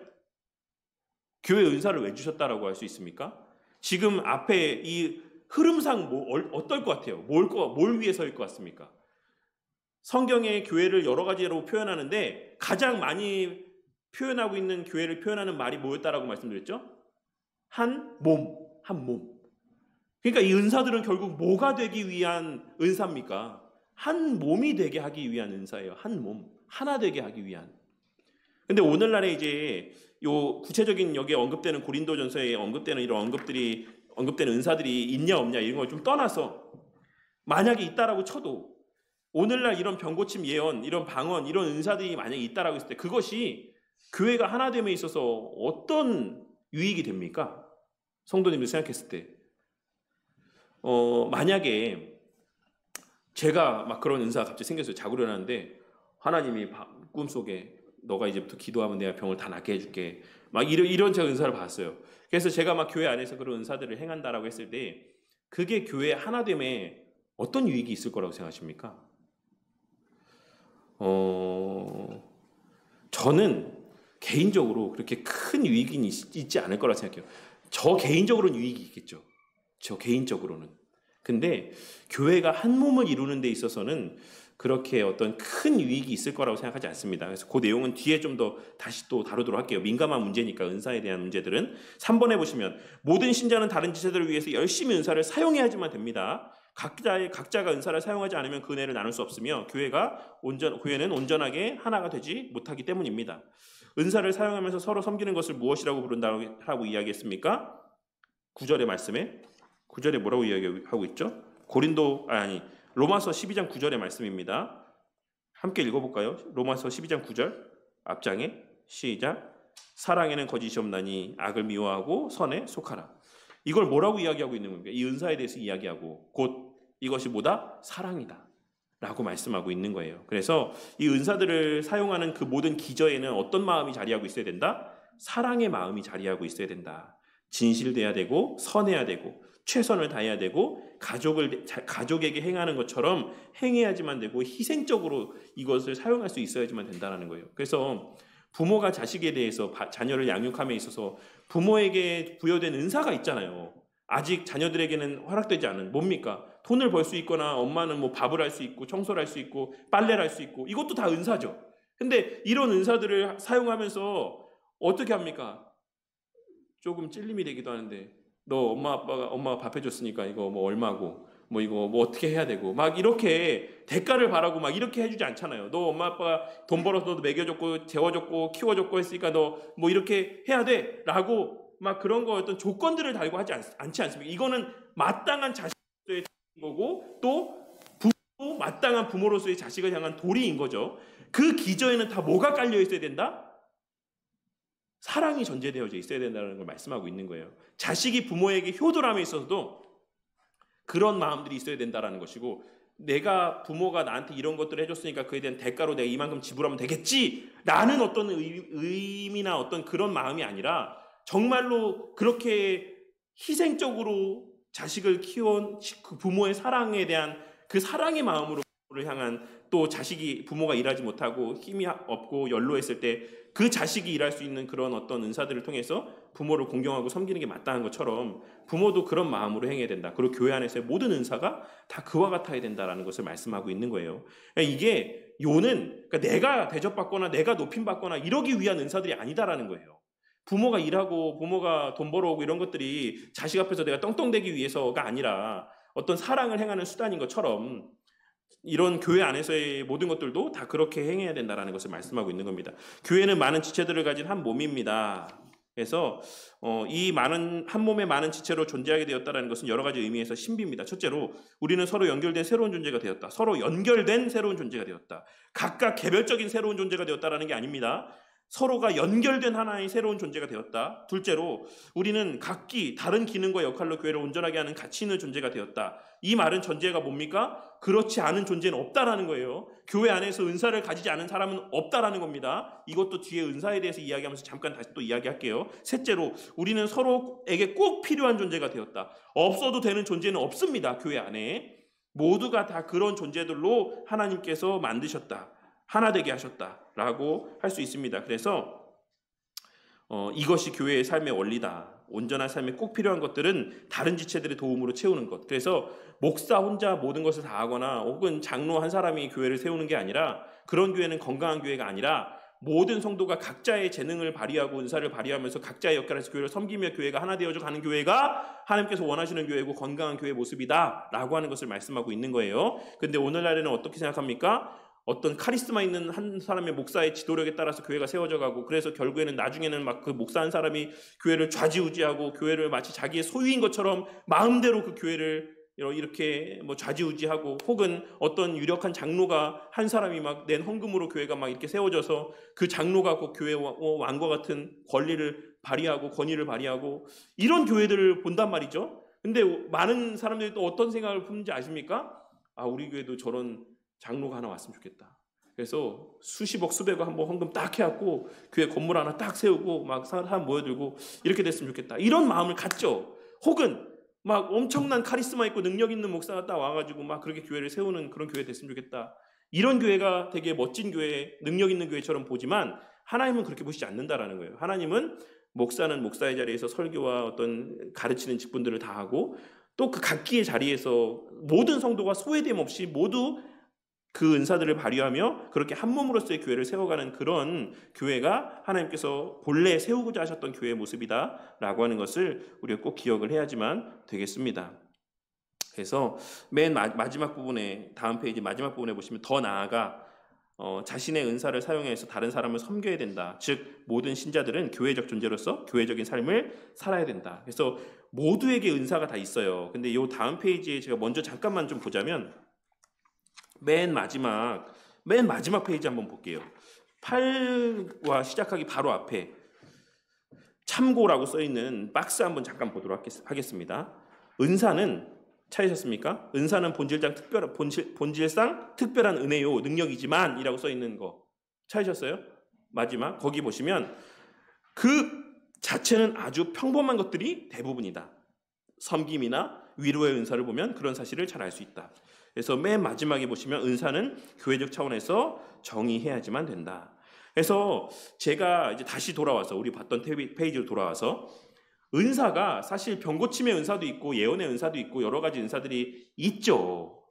교회에 은사를 왜 주셨다라고 할 수 있습니까? 지금 앞에 이 흐름상 어떨 것 같아요? 뭘 위해서일 것 같습니까? 성경의 교회를 여러 가지로 표현하는데 가장 많이 표현하고 있는 교회를 표현하는 말이 뭐였다라고 말씀드렸죠? 한 몸. 그러니까 이 은사들은 결국 뭐가 되기 위한 은사입니까? 한 몸이 되게 하기 위한 은사예요. 한 몸, 하나 되게 하기 위한. 근데 오늘날에 이제 요 구체적인 여기에 언급되는 고린도전서에 언급되는 이런 언급되는 은사들이 있냐 없냐 이런 걸 좀 떠나서 만약에 있다라고 쳐도 오늘날 이런 병고침 예언, 이런 방언, 이런 은사들이 만약에 있다라고 했을 때 그것이 교회가 하나 됨에 있어서 어떤 유익이 됩니까? 성도님들 생각했을 때. 만약에 제가 막 그런 은사가 갑자기 생겼어요. 자고 일어났는데 하나님이 꿈속에 너가 이제부터 기도하면 내가 병을 다 낫게 해줄게. 막 이런 제가 은사를 받았어요. 그래서 제가 막 교회 안에서 그런 은사들을 행한다라고 했을 때 그게 교회 하나됨에 어떤 유익이 있을 거라고 생각하십니까? 저는 개인적으로 그렇게 큰 유익이 있지 않을 거라고 생각해요. 저 개인적으로는 유익이 있겠죠. 저 개인적으로는. 근데 교회가 한 몸을 이루는 데 있어서는 그렇게 어떤 큰 유익이 있을 거라고 생각하지 않습니다. 그래서 그 내용은 뒤에 좀 더 다시 또 다루도록 할게요. 민감한 문제니까 은사에 대한 문제들은 3번에 보시면 모든 신자는 다른 지체들을 위해서 열심히 은사를 사용해야지만 됩니다. 각자가 은사를 사용하지 않으면 그 은혜를 나눌 수 없으며 교회는 온전하게 하나가 되지 못하기 때문입니다. 은사를 사용하면서 서로 섬기는 것을 무엇이라고 부른다고 이야기했습니까? 9절의 말씀에 9절에 뭐라고 이야기하고 있죠? 로마서 12장 9절의 말씀입니다. 함께 읽어볼까요? 로마서 12장 9절 앞장에 시작. 사랑에는 거짓이 없나니 악을 미워하고 선에 속하라. 이걸 뭐라고 이야기하고 있는 겁니까? 이 은사에 대해서 이야기하고 곧 이것이 뭐다? 사랑이다 라고 말씀하고 있는 거예요. 그래서 이 은사들을 사용하는 그 모든 기저에는 어떤 마음이 자리하고 있어야 된다? 사랑의 마음이 자리하고 있어야 된다. 진실돼야 되고 선해야 되고 최선을 다해야 되고 가족에게 행하는 것처럼 행해야지만 되고 희생적으로 이것을 사용할 수 있어야지만 된다는 거예요. 그래서 부모가 자식에 대해서 자녀를 양육함에 있어서 부모에게 부여된 은사가 있잖아요. 아직 자녀들에게는 허락되지 않은 뭡니까? 돈을 벌 수 있거나 엄마는 뭐 밥을 할 수 있고 청소를 할 수 있고 빨래를 할 수 있고 이것도 다 은사죠. 근데 이런 은사들을 사용하면서 어떻게 합니까? 조금 찔림이 되기도 하는데 너 엄마가 밥 해줬으니까 이거 뭐 얼마고 뭐 이거 뭐 어떻게 해야 되고 막 이렇게 대가를 바라고 막 이렇게 해주지 않잖아요. 너 엄마 아빠가 돈 벌어서 너도 먹여줬고 재워줬고 키워줬고 했으니까 너 뭐 이렇게 해야 돼 라고 막 그런 거 어떤 조건들을 달고 하지 않지 않습니까? 이거는 마땅한 자식의 거고 또 마땅한 부모로서의 자식을 향한 도리인 거죠. 그 기저에는 다 뭐가 깔려 있어야 된다? 사랑이 전제되어져 있어야 된다는 걸 말씀하고 있는 거예요. 자식이 부모에게 효도함에 있어서도 그런 마음들이 있어야 된다는 것이고 내가 부모가 나한테 이런 것들을 해줬으니까 그에 대한 대가로 내가 이만큼 지불하면 되겠지라는 어떤 의미나 어떤 그런 마음이 아니라 정말로 그렇게 희생적으로 자식을 키운 그 부모의 사랑에 대한 그 사랑의 마음으로 향한 또 자식이 부모가 일하지 못하고 힘이 없고 연로했을 때 그 자식이 일할 수 있는 그런 어떤 은사들을 통해서 부모를 공경하고 섬기는 게 마땅한 것처럼 부모도 그런 마음으로 행해야 된다. 그리고 교회 안에서의 모든 은사가 다 그와 같아야 된다라는 것을 말씀하고 있는 거예요. 이게 요는 그러니까 내가 대접받거나 내가 높임받거나 이러기 위한 은사들이 아니다라는 거예요. 부모가 일하고 부모가 돈 벌어오고 이런 것들이 자식 앞에서 내가 떵떵대기 위해서가 아니라 어떤 사랑을 행하는 수단인 것처럼 이런 교회 안에서의 모든 것들도 다 그렇게 행해야 된다는 것을 말씀하고 있는 겁니다. 교회는 많은 지체들을 가진 한 몸입니다. 그래서 이 많은 한 몸의 많은 지체로 존재하게 되었다는 것은 여러 가지 의미에서 신비입니다. 첫째로 우리는 서로 연결된 새로운 존재가 되었다. 서로 연결된 새로운 존재가 되었다. 각각 개별적인 새로운 존재가 되었다는 게 아닙니다. 서로가 연결된 하나의 새로운 존재가 되었다. 둘째로 우리는 각기 다른 기능과 역할로 교회를 온전하게 하는 가치 있는 존재가 되었다. 이 말은 전제가 뭡니까? 그렇지 않은 존재는 없다라는 거예요. 교회 안에서 은사를 가지지 않은 사람은 없다라는 겁니다. 이것도 뒤에 은사에 대해서 이야기하면서 잠깐 다시 또 이야기할게요. 셋째로 우리는 서로에게 꼭 필요한 존재가 되었다. 없어도 되는 존재는 없습니다. 교회 안에. 모두가 다 그런 존재들로 하나님께서 만드셨다. 하나 되게 하셨다라고 할 수 있습니다. 그래서 이것이 교회의 삶의 원리다. 온전한 삶에 꼭 필요한 것들은 다른 지체들의 도움으로 채우는 것. 그래서 목사 혼자 모든 것을 다 하거나 혹은 장로 한 사람이 교회를 세우는 게 아니라 그런 교회는 건강한 교회가 아니라 모든 성도가 각자의 재능을 발휘하고 은사를 발휘하면서 각자의 역할에서 교회를 섬기며 교회가 하나 되어져 가는 교회가 하나님께서 원하시는 교회고 건강한 교회의 모습이다라고 하는 것을 말씀하고 있는 거예요. 근데 오늘날에는 어떻게 생각합니까? 어떤 카리스마 있는 한 사람의 목사의 지도력에 따라서 교회가 세워져 가고, 그래서 결국에는 나중에는 막 그 목사 한 사람이 교회를 좌지우지하고 교회를 마치 자기의 소유인 것처럼 마음대로 그 교회를 이렇게 뭐 좌지우지하고, 혹은 어떤 유력한 장로가 한 사람이 막 낸 헌금으로 교회가 막 이렇게 세워져서 그 장로가 그 교회 왕과 같은 권리를 발휘하고 권위를 발휘하고, 이런 교회들을 본단 말이죠. 근데 많은 사람들이 또 어떤 생각을 품는지 아십니까? 아, 우리 교회도 저런 장로가 하나 왔으면 좋겠다. 그래서 수십억 수백억 한번 헌금 딱 해갖고 교회 건물 하나 딱 세우고 막 사람 모여들고 이렇게 됐으면 좋겠다. 이런 마음을 갖죠. 혹은 막 엄청난 카리스마 있고 능력 있는 목사가 딱 와가지고 막 그렇게 교회를 세우는 그런 교회 됐으면 좋겠다. 이런 교회가 되게 멋진 교회, 능력 있는 교회처럼 보지만 하나님은 그렇게 보시지 않는다라는 거예요. 하나님은 목사는 목사의 자리에서 설교와 어떤 가르치는 직분들을 다 하고, 또 그 각기의 자리에서 모든 성도가 소외됨 없이 모두 그 은사들을 발휘하며 그렇게 한 몸으로서의 교회를 세워가는 그런 교회가 하나님께서 본래 세우고자 하셨던 교회의 모습이다라고 하는 것을 우리가 꼭 기억을 해야지만 되겠습니다. 그래서 맨 마지막 부분에, 다음 페이지 마지막 부분에 보시면 더 나아가 자신의 은사를 사용해서 다른 사람을 섬겨야 된다. 즉 모든 신자들은 교회적 존재로서 교회적인 삶을 살아야 된다. 그래서 모두에게 은사가 다 있어요. 근데 이 다음 페이지에 제가 먼저 잠깐만 좀 보자면, 맨 마지막 페이지 한번 볼게요. 8과 시작하기 바로 앞에 참고라고 써있는 박스 한번 잠깐 보도록 하겠습니다. 은사는 찾으셨습니까? 은사는 본질상 특별한 은혜요 능력이지만 이라고 써있는 거 찾으셨어요? 마지막 거기 보시면 그 자체는 아주 평범한 것들이 대부분이다. 섬김이나 위로의 은사를 보면 그런 사실을 잘 알 수 있다. 그래서 맨 마지막에 보시면 은사는 교회적 차원에서 정의해야지만 된다. 그래서 제가 이제 다시 돌아와서 우리 봤던 페이지로 돌아와서, 은사가 사실 병고침의 은사도 있고 예언의 은사도 있고 여러 가지 은사들이 있죠.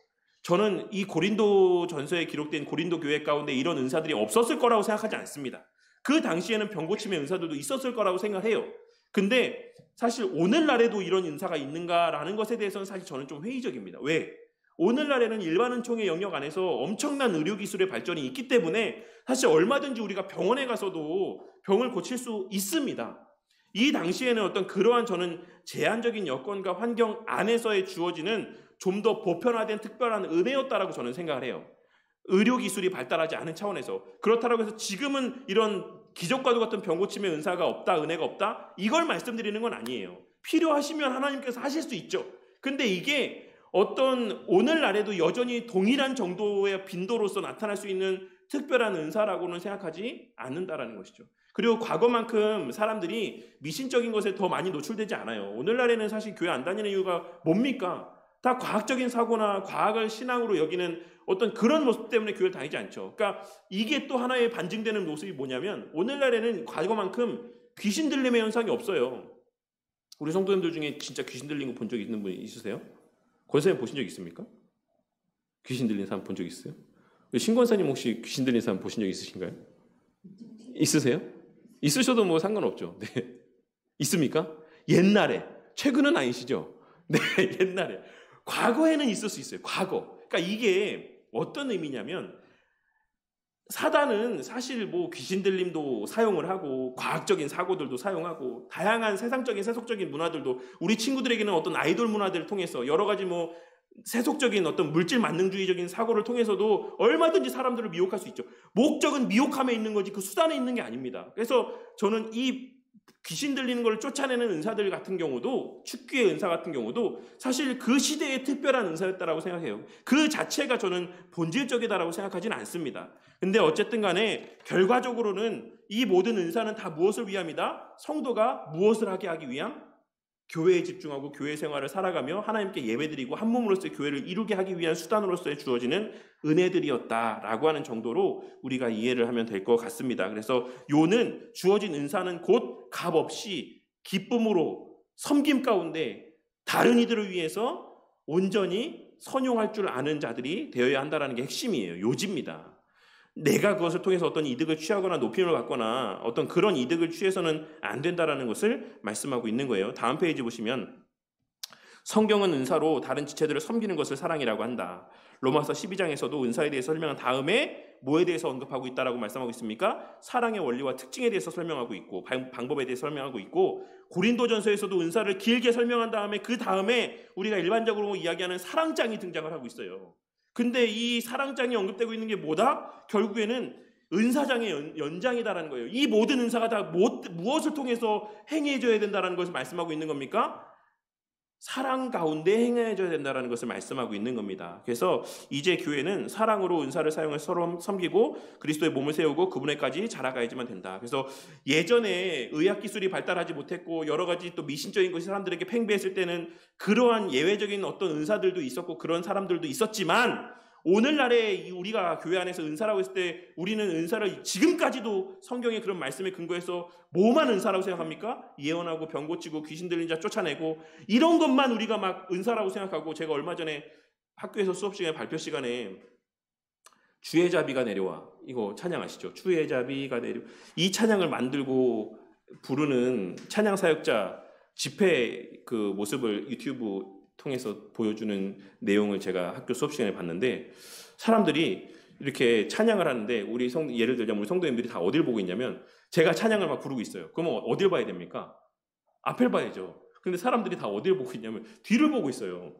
저는 이 고린도 전서에 기록된 고린도 교회 가운데 이런 은사들이 없었을 거라고 생각하지 않습니다. 그 당시에는 병고침의 은사들도 있었을 거라고 생각해요. 근데 사실 오늘날에도 이런 은사가 있는가라는 것에 대해서는 사실 저는 좀 회의적입니다. 왜? 오늘날에는 일반 은총의 영역 안에서 엄청난 의료기술의 발전이 있기 때문에 사실 얼마든지 우리가 병원에 가서도 병을 고칠 수 있습니다. 이 당시에는 어떤 그러한 저는 제한적인 여건과 환경 안에서의 주어지는 좀 더 보편화된 특별한 은혜였다라고 저는 생각을 해요. 의료기술이 발달하지 않은 차원에서. 그렇다고 해서 지금은 이런 기적과도 같은 병고침의 은사가 없다, 은혜가 없다, 이걸 말씀드리는 건 아니에요. 필요하시면 하나님께서 하실 수 있죠. 근데 이게 어떤 오늘날에도 여전히 동일한 정도의 빈도로서 나타날 수 있는 특별한 은사라고는 생각하지 않는다라는 것이죠. 그리고 과거만큼 사람들이 미신적인 것에 더 많이 노출되지 않아요. 오늘날에는 사실 교회 안 다니는 이유가 뭡니까? 다 과학적인 사고나 과학을 신앙으로 여기는 어떤 그런 모습 때문에 교회를 다니지 않죠. 그러니까 이게 또 하나의 반증되는 모습이 뭐냐면, 오늘날에는 과거만큼 귀신 들림의 현상이 없어요. 우리 성도님들 중에 진짜 귀신 들린 거 본 적 있는 분 있으세요? 권사님 보신 적 있습니까? 귀신 들린 사람 본 적 있어요? 신권사님 혹시 귀신 들린 사람 보신 적 있으신가요? 있으세요? 있으셔도 뭐 상관없죠. 네. 있습니까? 옛날에. 최근은 아니시죠? 네, 옛날에. 과거에는 있을 수 있어요. 과거. 그러니까 이게 어떤 의미냐면, 사단은 사실 뭐 귀신 들림도 사용을 하고 과학적인 사고들도 사용하고 다양한 세상적인 세속적인 문화들도, 우리 친구들에게는 어떤 아이돌 문화들을 통해서 여러 가지 뭐 세속적인 어떤 물질 만능주의적인 사고를 통해서도 얼마든지 사람들을 미혹할 수 있죠. 목적은 미혹함에 있는 거지 그 수단에 있는 게 아닙니다. 그래서 저는 이 귀신 들리는 걸 쫓아내는 은사들 같은 경우도, 축기의 은사 같은 경우도 사실 그 시대의 특별한 은사였다라고 생각해요. 그 자체가 저는 본질적이다라고 생각하지는 않습니다. 근데 어쨌든 간에 결과적으로는 이 모든 은사는 다 무엇을 위함이다? 성도가 무엇을 하기 위함? 교회에 집중하고 교회 생활을 살아가며 하나님께 예배드리고 한 몸으로서의 교회를 이루게 하기 위한 수단으로서의 주어지는 은혜들이었다라고 하는 정도로 우리가 이해를 하면 될 것 같습니다. 그래서 요는 주어진 은사는 곧 값없이 기쁨으로 섬김 가운데 다른 이들을 위해서 온전히 선용할 줄 아는 자들이 되어야 한다는 게 핵심이에요. 요지입니다. 내가 그것을 통해서 어떤 이득을 취하거나 높임을 받거나 어떤 그런 이득을 취해서는 안 된다라는 것을 말씀하고 있는 거예요. 다음 페이지 보시면 성경은 은사로 다른 지체들을 섬기는 것을 사랑이라고 한다. 로마서 12장에서도 은사에 대해서 설명한 다음에 뭐에 대해서 언급하고 있다라고 말씀하고 있습니까? 사랑의 원리와 특징에 대해서 설명하고 있고 방법에 대해서 설명하고 있고 고린도전서에서도 은사를 길게 설명한 다음에 그 다음에 우리가 일반적으로 이야기하는 사랑장이 등장을 하고 있어요. 근데 이 사랑장이 언급되고 있는 게 뭐다? 결국에는 은사장의 연장이다라는 거예요. 이 모든 은사가 다 무엇을 통해서 행해져야 된다라는 것을 말씀하고 있는 겁니까? 사랑 가운데 행해져야 된다는 것을 말씀하고 있는 겁니다. 그래서 이제 교회는 사랑으로 은사를 사용해서 서로 섬기고 그리스도의 몸을 세우고 그분에까지 자라가야지만 된다. 그래서 예전에 의학기술이 발달하지 못했고 여러 가지 또 미신적인 것이 사람들에게 팽배했을 때는 그러한 예외적인 어떤 은사들도 있었고 그런 사람들도 있었지만 오늘날에 우리가 교회 안에서 은사라고 했을 때 우리는 은사를 지금까지도 성경의 그런 말씀에 근거해서 뭐만 은사라고 생각합니까? 예언하고 병 고치고 귀신 들린 자 쫓아내고 이런 것만 우리가 막 은사라고 생각하고 제가 얼마 전에 학교에서 수업 시간에 발표 시간에 주의 자비가 내려와 이거 찬양 아시죠? 주의 자비가 내려 이 찬양을 만들고 부르는 찬양 사역자 집회 그 모습을 유튜브 통해서 보여주는 내용을 제가 학교 수업 시간에 봤는데 사람들이 이렇게 찬양을 하는데 우리 예를 들자면 우리 성도님들이 다 어딜 보고 있냐면 제가 찬양을 막 부르고 있어요. 그러면 어딜 봐야 됩니까? 앞을 봐야죠. 근데 사람들이 다 어딜 보고 있냐면 뒤를 보고 있어요.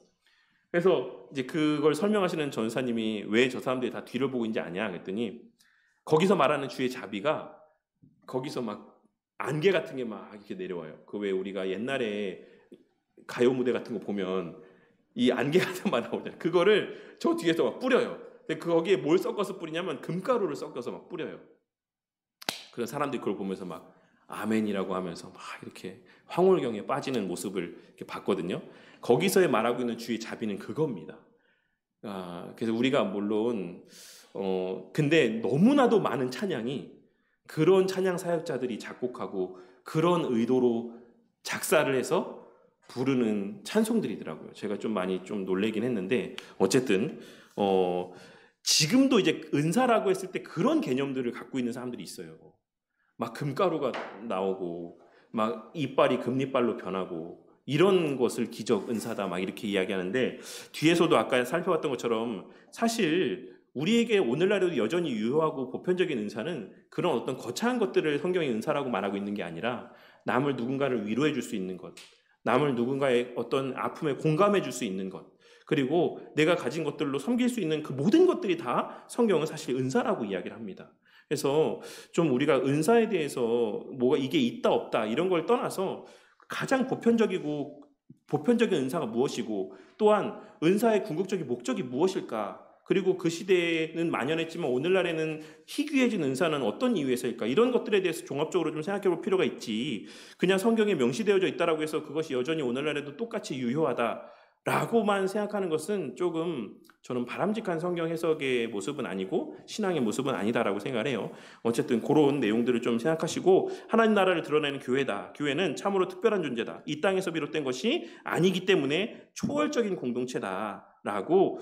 그래서 이제 그걸 설명하시는 전사님이 왜 저 사람들이 다 뒤를 보고 있는지 아냐 그랬더니 거기서 말하는 주의 자비가 거기서 막 안개 같은 게 막 이렇게 내려와요. 그 왜 우리가 옛날에 가요 무대 같은 거 보면 이 안개 같은 거 나오잖아요. 그거를 저 뒤에서 막 뿌려요. 근데 거기에 뭘 섞어서 뿌리냐면 금가루를 섞어서 막 뿌려요. 그런 사람들이 그걸 보면서 막 아멘이라고 하면서 막 이렇게 황홀경에 빠지는 모습을 이렇게 봤거든요. 거기서의 말하고 있는 주의 자비는 그겁니다. 그래서 우리가 물론 근데 너무나도 많은 찬양이 그런 찬양 사역자들이 작곡하고 그런 의도로 작사를 해서 부르는 찬송들이더라고요. 제가 좀 많이 좀 놀래긴 했는데 어쨌든 지금도 이제 은사라고 했을 때 그런 개념들을 갖고 있는 사람들이 있어요. 막 금가루가 나오고 막 이빨이 금리빨로 변하고 이런 것을 기적 은사다 막 이렇게 이야기하는데 뒤에서도 아까 살펴봤던 것처럼 사실 우리에게 오늘날에도 여전히 유효하고 보편적인 은사는 그런 어떤 거창한 것들을 성경의 은사라고 말하고 있는 게 아니라 남을 누군가를 위로해 줄 수 있는 것, 남을 누군가의 어떤 아픔에 공감해 줄 수 있는 것, 그리고 내가 가진 것들로 섬길 수 있는 그 모든 것들이 다 성경은 사실 은사라고 이야기를 합니다. 그래서 좀 우리가 은사에 대해서 뭐가 이게 있다 없다 이런 걸 떠나서 가장 보편적인 은사가 무엇이고 또한 은사의 궁극적인 목적이 무엇일까? 그리고 그 시대에는 만연했지만 오늘날에는 희귀해진 은사는 어떤 이유에서일까? 이런 것들에 대해서 종합적으로 좀 생각해 볼 필요가 있지. 그냥 성경에 명시되어져 있다라고 해서 그것이 여전히 오늘날에도 똑같이 유효하다라고만 생각하는 것은 조금 저는 바람직한 성경 해석의 모습은 아니고 신앙의 모습은 아니다라고 생각을 해요. 어쨌든 그런 내용들을 좀 생각하시고 하나님 나라를 드러내는 교회다. 교회는 참으로 특별한 존재다. 이 땅에서 비롯된 것이 아니기 때문에 초월적인 공동체다라고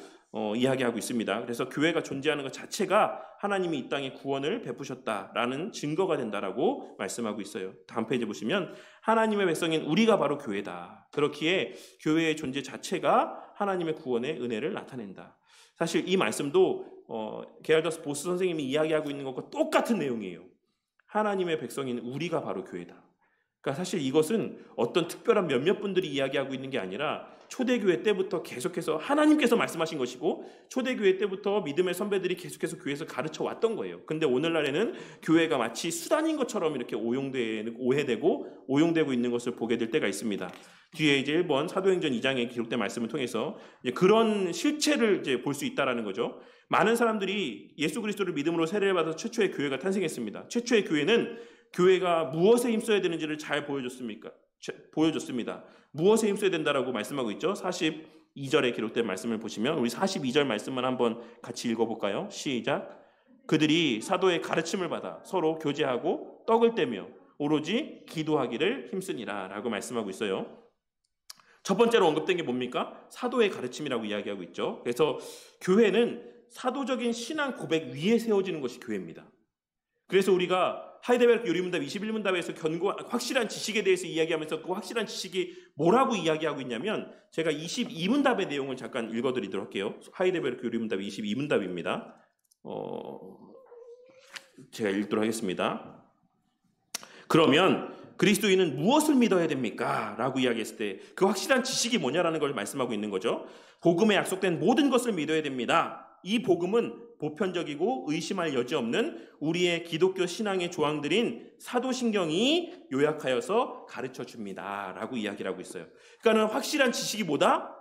이야기하고 있습니다. 그래서 교회가 존재하는 것 자체가 하나님이 이 땅에 구원을 베푸셨다라는 증거가 된다라고 말씀하고 있어요. 다음 페이지 보시면 하나님의 백성인 우리가 바로 교회다. 그렇기에 교회의 존재 자체가 하나님의 구원의 은혜를 나타낸다. 사실 이 말씀도 게알더스 보스 선생님이 이야기하고 있는 것과 똑같은 내용이에요. 하나님의 백성인 우리가 바로 교회다. 그러니까 사실 이것은 어떤 특별한 몇몇 분들이 이야기하고 있는 게 아니라 초대교회 때부터 계속해서 하나님께서 말씀하신 것이고 초대교회 때부터 믿음의 선배들이 계속해서 교회에서 가르쳐 왔던 거예요. 근데 오늘날에는 교회가 마치 수단인 것처럼 이렇게 오해되고 오용되고 있는 것을 보게 될 때가 있습니다. 뒤에 이제 1번 사도행전 2장에 기록된 말씀을 통해서 이제 그런 실체를 이제 볼 수 있다라는 거죠. 많은 사람들이 예수 그리스도를 믿음으로 세례를 받아서 최초의 교회가 탄생했습니다. 최초의 교회는 교회가 무엇에 힘써야 되는지를 잘 보여줬습니다. 무엇에 힘써야 된다라고 말씀하고 있죠. 42절에 기록된 말씀을 보시면 우리 42절 말씀만 한번 같이 읽어볼까요? 시작. 그들이 사도의 가르침을 받아 서로 교제하고 떡을 떼며 오로지 기도하기를 힘쓰니라 라고 말씀하고 있어요. 첫 번째로 언급된 게 뭡니까? 사도의 가르침이라고 이야기하고 있죠. 그래서 교회는 사도적인 신앙 고백 위에 세워지는 것이 교회입니다. 그래서 우리가 하이델베르크 요리문답 21문답에서 확실한 지식에 대해서 이야기하면서 그 확실한 지식이 뭐라고 이야기하고 있냐면, 제가 22문답의 내용을 잠깐 읽어드리도록 할게요. 하이델베르크 요리문답 22문답입니다. 제가 읽도록 하겠습니다. 그러면 그리스도인은 무엇을 믿어야 됩니까? 라고 이야기했을 때 그 확실한 지식이 뭐냐라는 걸 말씀하고 있는 거죠. 복음에 약속된 모든 것을 믿어야 됩니다. 이 복음은 보편적이고 의심할 여지 없는 우리의 기독교 신앙의 조항들인 사도신경이 요약하여서 가르쳐 줍니다. 라고 이야기를 하고 있어요. 그러니까 확실한 지식이 뭐다?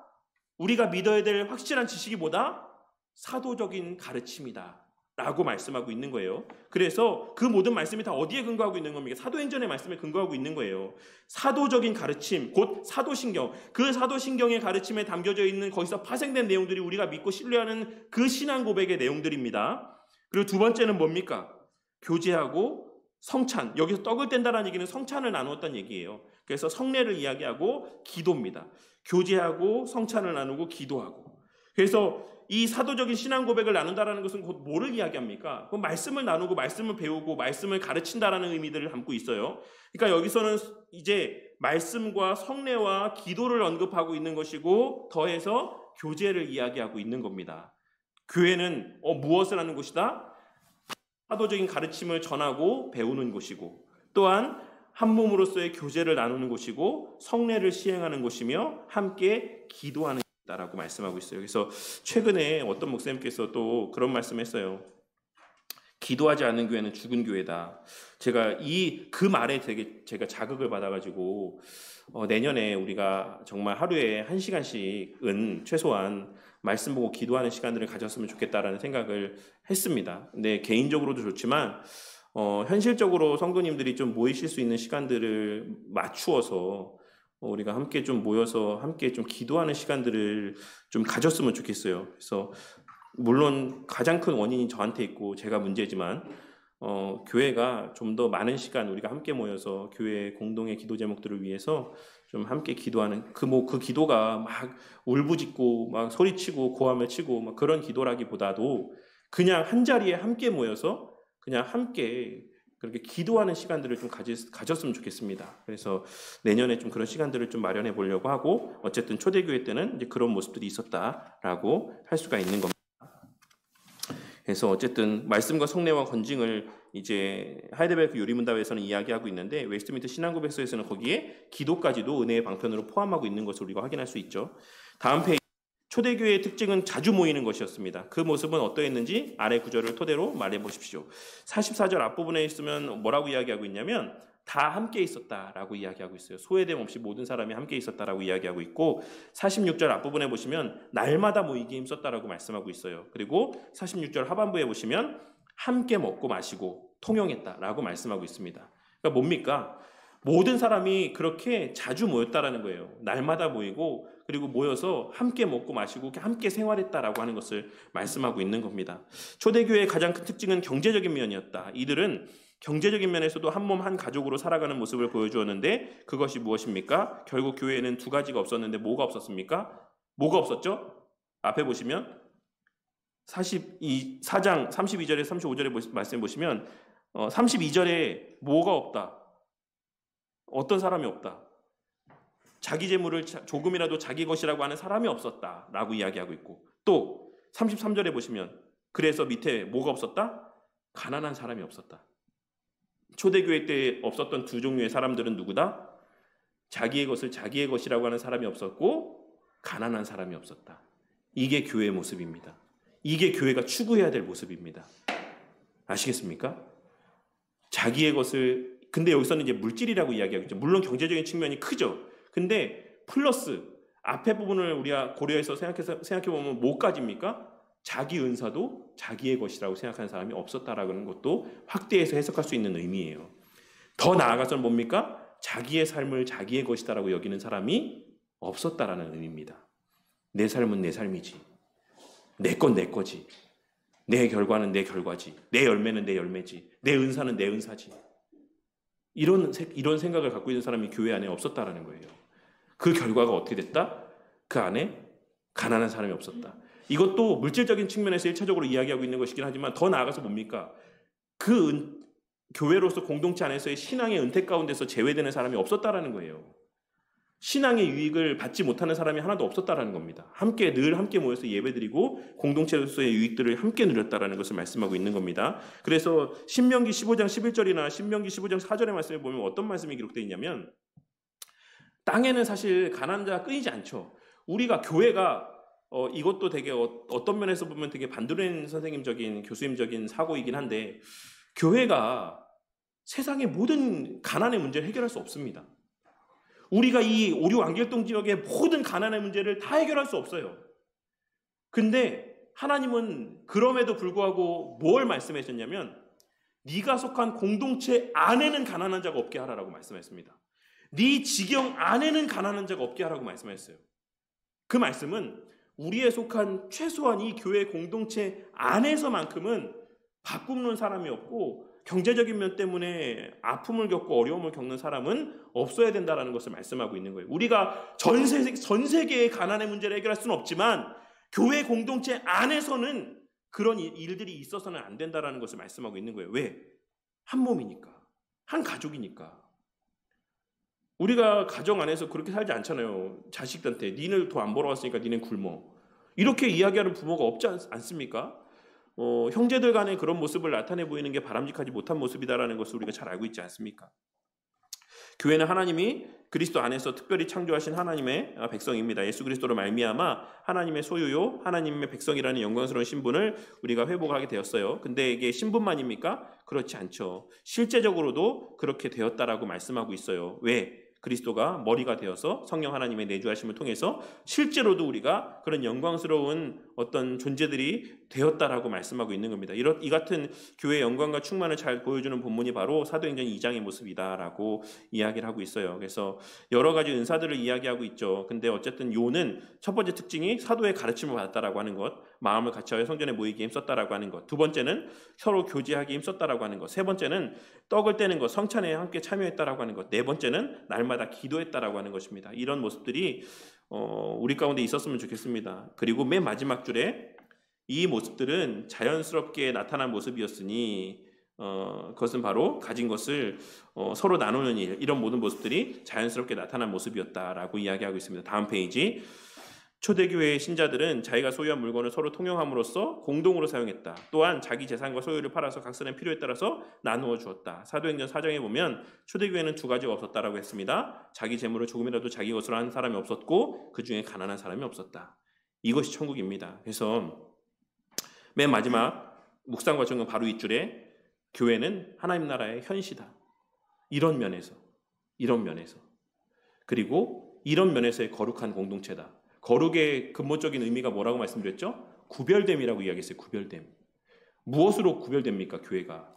우리가 믿어야 될 확실한 지식이 뭐다? 사도적인 가르침이다. 라고 말씀하고 있는 거예요. 그래서 그 모든 말씀이 다 어디에 근거하고 있는 겁니까? 사도행전의 말씀에 근거하고 있는 거예요. 사도적인 가르침, 곧 사도신경. 그 사도신경의 가르침에 담겨져 있는 거기서 파생된 내용들이 우리가 믿고 신뢰하는 그 신앙 고백의 내용들입니다. 그리고 두 번째는 뭡니까? 교제하고 성찬. 여기서 떡을 뗀다는 얘기는 성찬을 나누었다는 얘기예요. 그래서 성례를 이야기하고 기도입니다. 교제하고 성찬을 나누고 기도하고. 그래서 이 사도적인 신앙 고백을 나눈다라는 것은 곧 뭐를 이야기합니까? 말씀을 나누고 말씀을 배우고 말씀을 가르친다라는 의미들을 담고 있어요. 그러니까 여기서는 이제 말씀과 성례와 기도를 언급하고 있는 것이고 더해서 교제를 이야기하고 있는 겁니다. 교회는 무엇을 하는 곳이다? 사도적인 가르침을 전하고 배우는 곳이고, 또한 한 몸으로서의 교제를 나누는 곳이고 성례를 시행하는 곳이며 함께 기도하는 라고 말씀하고 있어요. 그래서 최근에 어떤 목사님께서 또 그런 말씀했어요. 기도하지 않는 교회는 죽은 교회다. 제가 그 말에 되게 제가 자극을 받아가지고 내년에 우리가 정말 하루에 1시간씩은 최소한 말씀 보고 기도하는 시간들을 가졌으면 좋겠다라는 생각을 했습니다. 근데 개인적으로도 좋지만 현실적으로 성도님들이 좀 모이실 수 있는 시간들을 맞추어서 우리가 함께 좀 모여서 함께 좀 기도하는 시간들을 좀 가졌으면 좋겠어요. 그래서 물론 가장 큰 원인이 저한테 있고 제가 문제지만 교회가 좀 더 많은 시간 우리가 함께 모여서 교회 공동의 기도 제목들을 위해서 좀 함께 기도하는 그 기도가 막 울부짖고 막 소리치고 고함을 치고 막 그런 기도라기보다도 그냥 한 자리에 함께 모여서 그냥 함께 그렇게 기도하는 시간들을 좀 가졌으면 좋겠습니다. 그래서 내년에 좀 그런 시간들을 좀 마련해 보려고 하고, 어쨌든 초대교회 때는 이제 그런 모습들이 있었다라고 할 수가 있는 겁니다. 그래서 어쨌든 말씀과 성례와 건징을 이제 하이델베르크 요리문답에서는 이야기하고 있는데, 웨스트민트 신앙고백서에서는 거기에 기도까지도 은혜의 방편으로 포함하고 있는 것을 우리가 확인할 수 있죠. 다음 페이지. 초대교회의 특징은 자주 모이는 것이었습니다. 그 모습은 어떠했는지 아래 구절을 토대로 말해 보십시오. 44절 앞부분에 있으면 뭐라고 이야기하고 있냐면 다 함께 있었다라고 이야기하고 있어요. 소외됨 없이 모든 사람이 함께 있었다라고 이야기하고 있고, 46절 앞부분에 보시면 날마다 모이기에 힘썼다라고 말씀하고 있어요. 그리고 46절 하반부에 보시면 함께 먹고 마시고 통용했다라고 말씀하고 있습니다. 그러니까 뭡니까? 모든 사람이 그렇게 자주 모였다라는 거예요. 날마다 모이고 그리고 모여서 함께 먹고 마시고 함께 생활했다라고 하는 것을 말씀하고 있는 겁니다. 초대교회의 가장 큰 특징은 경제적인 면이었다. 이들은 경제적인 면에서도 한 몸 한 가족으로 살아가는 모습을 보여주었는데, 그것이 무엇입니까? 결국 교회에는 두 가지가 없었는데 뭐가 없었습니까? 뭐가 없었죠? 앞에 보시면 4장 32절에 35절에 말씀 보시면 32절에 뭐가 없다? 어떤 사람이 없다. 자기 재물을 조금이라도 자기 것이라고 하는 사람이 없었다라고 이야기하고 있고, 또 33절에 보시면 그래서 밑에 뭐가 없었다? 가난한 사람이 없었다. 초대교회 때 없었던 두 종류의 사람들은 누구다? 자기의 것을 자기의 것이라고 하는 사람이 없었고 가난한 사람이 없었다. 이게 교회의 모습입니다. 이게 교회가 추구해야 될 모습입니다. 아시겠습니까? 자기의 것을, 근데 여기서는 이제 물질이라고 이야기하고 있죠. 물론 경제적인 측면이 크죠. 근데 플러스 앞에 부분을 우리가 고려해서 생각해보면 뭐까지입니까? 자기 은사도 자기의 것이라고 생각하는 사람이 없었다라는 것도 확대해서 해석할 수 있는 의미예요. 더 나아가서는 뭡니까? 자기의 삶을 자기의 것이다라고 여기는 사람이 없었다라는 의미입니다. 내 삶은 내 삶이지. 내 건 내 거지. 내 결과는 내 결과지. 내 열매는 내 열매지. 내 은사는 내 은사지. 이런 생각을 갖고 있는 사람이 교회 안에 없었다라는 거예요. 그 결과가 어떻게 됐다? 그 안에 가난한 사람이 없었다. 이것도 물질적인 측면에서 1차적으로 이야기하고 있는 것이긴 하지만 더 나아가서 뭡니까? 교회로서 공동체 안에서의 신앙의 은퇴 가운데서 제외되는 사람이 없었다라는 거예요. 신앙의 유익을 받지 못하는 사람이 하나도 없었다라는 겁니다. 늘 함께 모여서 예배드리고 공동체로서의 유익들을 함께 누렸다라는 것을 말씀하고 있는 겁니다. 그래서 신명기 15장 11절이나 신명기 15장 4절의 말씀을 보면 어떤 말씀이 기록되어 있냐면 땅에는 사실 가난한 자가 끊이지 않죠. 우리가 교회가 이것도 되게 어떤 면에서 보면 되게 반도된 선생님적인 교수님적인 사고이긴 한데 교회가 세상의 모든 가난의 문제를 해결할 수 없습니다. 우리가 이 오류 안길동 지역의 모든 가난의 문제를 다 해결할 수 없어요. 근데 하나님은 그럼에도 불구하고 뭘 말씀하셨냐면 네가 속한 공동체 안에는 가난한 자가 없게 하라라고 말씀했습니다. 네 지경 안에는 가난한 자가 없게 하라고 말씀하셨어요. 그 말씀은 우리에 속한 최소한 이 교회 공동체 안에서만큼은 밥 굶는 사람이 없고 경제적인 면 때문에 아픔을 겪고 어려움을 겪는 사람은 없어야 된다는 것을 말씀하고 있는 거예요. 우리가 전 세계의 가난의 문제를 해결할 수는 없지만 교회 공동체 안에서는 그런 일들이 있어서는 안 된다는 것을 말씀하고 있는 거예요. 왜? 한 몸이니까. 한 가족이니까. 우리가 가정 안에서 그렇게 살지 않잖아요. 자식들한테 니는 돈 안 벌어왔으니까 니는 굶어. 이렇게 이야기하는 부모가 없지 않습니까? 형제들 간에 그런 모습을 나타내 보이는 게 바람직하지 못한 모습이다라는 것을 우리가 잘 알고 있지 않습니까? 교회는 하나님이 그리스도 안에서 특별히 창조하신 하나님의 백성입니다. 예수 그리스도로 말미암아 하나님의 소유요, 하나님의 백성이라는 영광스러운 신분을 우리가 회복하게 되었어요. 근데 이게 신분만입니까? 그렇지 않죠. 실제적으로도 그렇게 되었다라고 말씀하고 있어요. 왜? 그리스도가 머리가 되어서 성령 하나님의 내주하심을 통해서 실제로도 우리가 그런 영광스러운 어떤 존재들이 되었다라고 말씀하고 있는 겁니다. 이 같은 교회의 영광과 충만을 잘 보여주는 본문이 바로 사도행전 2장의 모습이다라고 이야기를 하고 있어요. 그래서 여러 가지 은사들을 이야기하고 있죠. 근데 어쨌든 요는 첫 번째 특징이 사도의 가르침을 받았다라고 하는 것, 마음을 같이하여 성전에 모이기에 힘썼다라고 하는 것, 두 번째는 서로 교제하기에 힘썼다라고 하는 것, 세 번째는 떡을 떼는 것, 성찬에 함께 참여했다라고 하는 것, 네 번째는 날마다 기도했다라고 하는 것입니다. 이런 모습들이 우리 가운데 있었으면 좋겠습니다. 그리고 맨 마지막 줄에 이 모습들은 자연스럽게 나타난 모습이었으니 그것은 바로 가진 것을 서로 나누는 일, 이런 모든 모습들이 자연스럽게 나타난 모습이었다라고 이야기하고 있습니다. 다음 페이지. 초대교회의 신자들은 자기가 소유한 물건을 서로 통용함으로써 공동으로 사용했다. 또한 자기 재산과 소유를 팔아서 각 사람의 필요에 따라서 나누어 주었다. 사도행전 4장에 보면 초대교회는 두 가지가 없었다라고 했습니다. 자기 재물을 조금이라도 자기 것으로 한 사람이 없었고 그 중에 가난한 사람이 없었다. 이것이 천국입니다. 그래서 맨 마지막 묵상과 적용 바로 윗줄에 교회는 하나님 나라의 현시다. 이런 면에서 그리고 이런 면에서의 거룩한 공동체다. 거룩의 근본적인 의미가 뭐라고 말씀드렸죠? 구별됨이라고 이야기했어요. 구별됨. 무엇으로 구별됩니까? 교회가.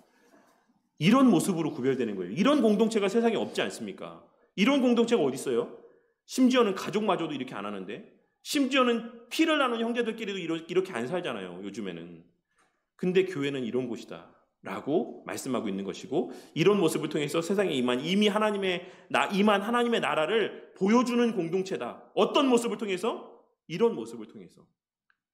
이런 모습으로 구별되는 거예요. 이런 공동체가 세상에 없지 않습니까? 이런 공동체가 어디 있어요? 심지어는 가족마저도 이렇게 안 하는데, 심지어는 피를 나눈 형제들끼리도 이렇게 안 살잖아요. 요즘에는. 근데 교회는 이런 곳이다 라고 말씀하고 있는 것이고, 이런 모습을 통해서 세상에 임한 하나님의 나라를 보여주는 공동체다. 어떤 모습을 통해서? 이런 모습을 통해서.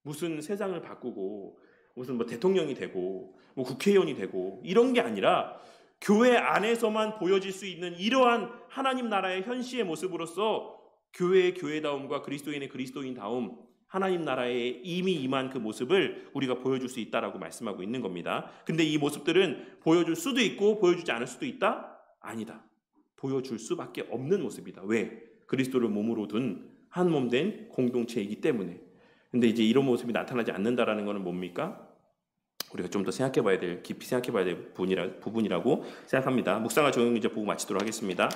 무슨 세상을 바꾸고 무슨 대통령이 되고 국회의원이 되고 이런 게 아니라 교회 안에서만 보여질 수 있는 이러한 하나님 나라의 현시의 모습으로서 교회의 교회다움과 그리스도인의 그리스도인다움, 하나님 나라에 이미 임한 그 모습을 우리가 보여줄 수 있다라고 말씀하고 있는 겁니다. 근데 이 모습들은 보여줄 수도 있고 보여주지 않을 수도 있다? 아니다. 보여줄 수밖에 없는 모습이다. 왜? 그리스도를 몸으로 둔 한 몸 된 공동체이기 때문에. 근데 이제 이런 모습이 나타나지 않는다라는 것은 뭡니까? 우리가 좀 더 깊이 생각해봐야 될 부분이라고 생각합니다. 묵상과 적용 이제 보고 마치도록 하겠습니다.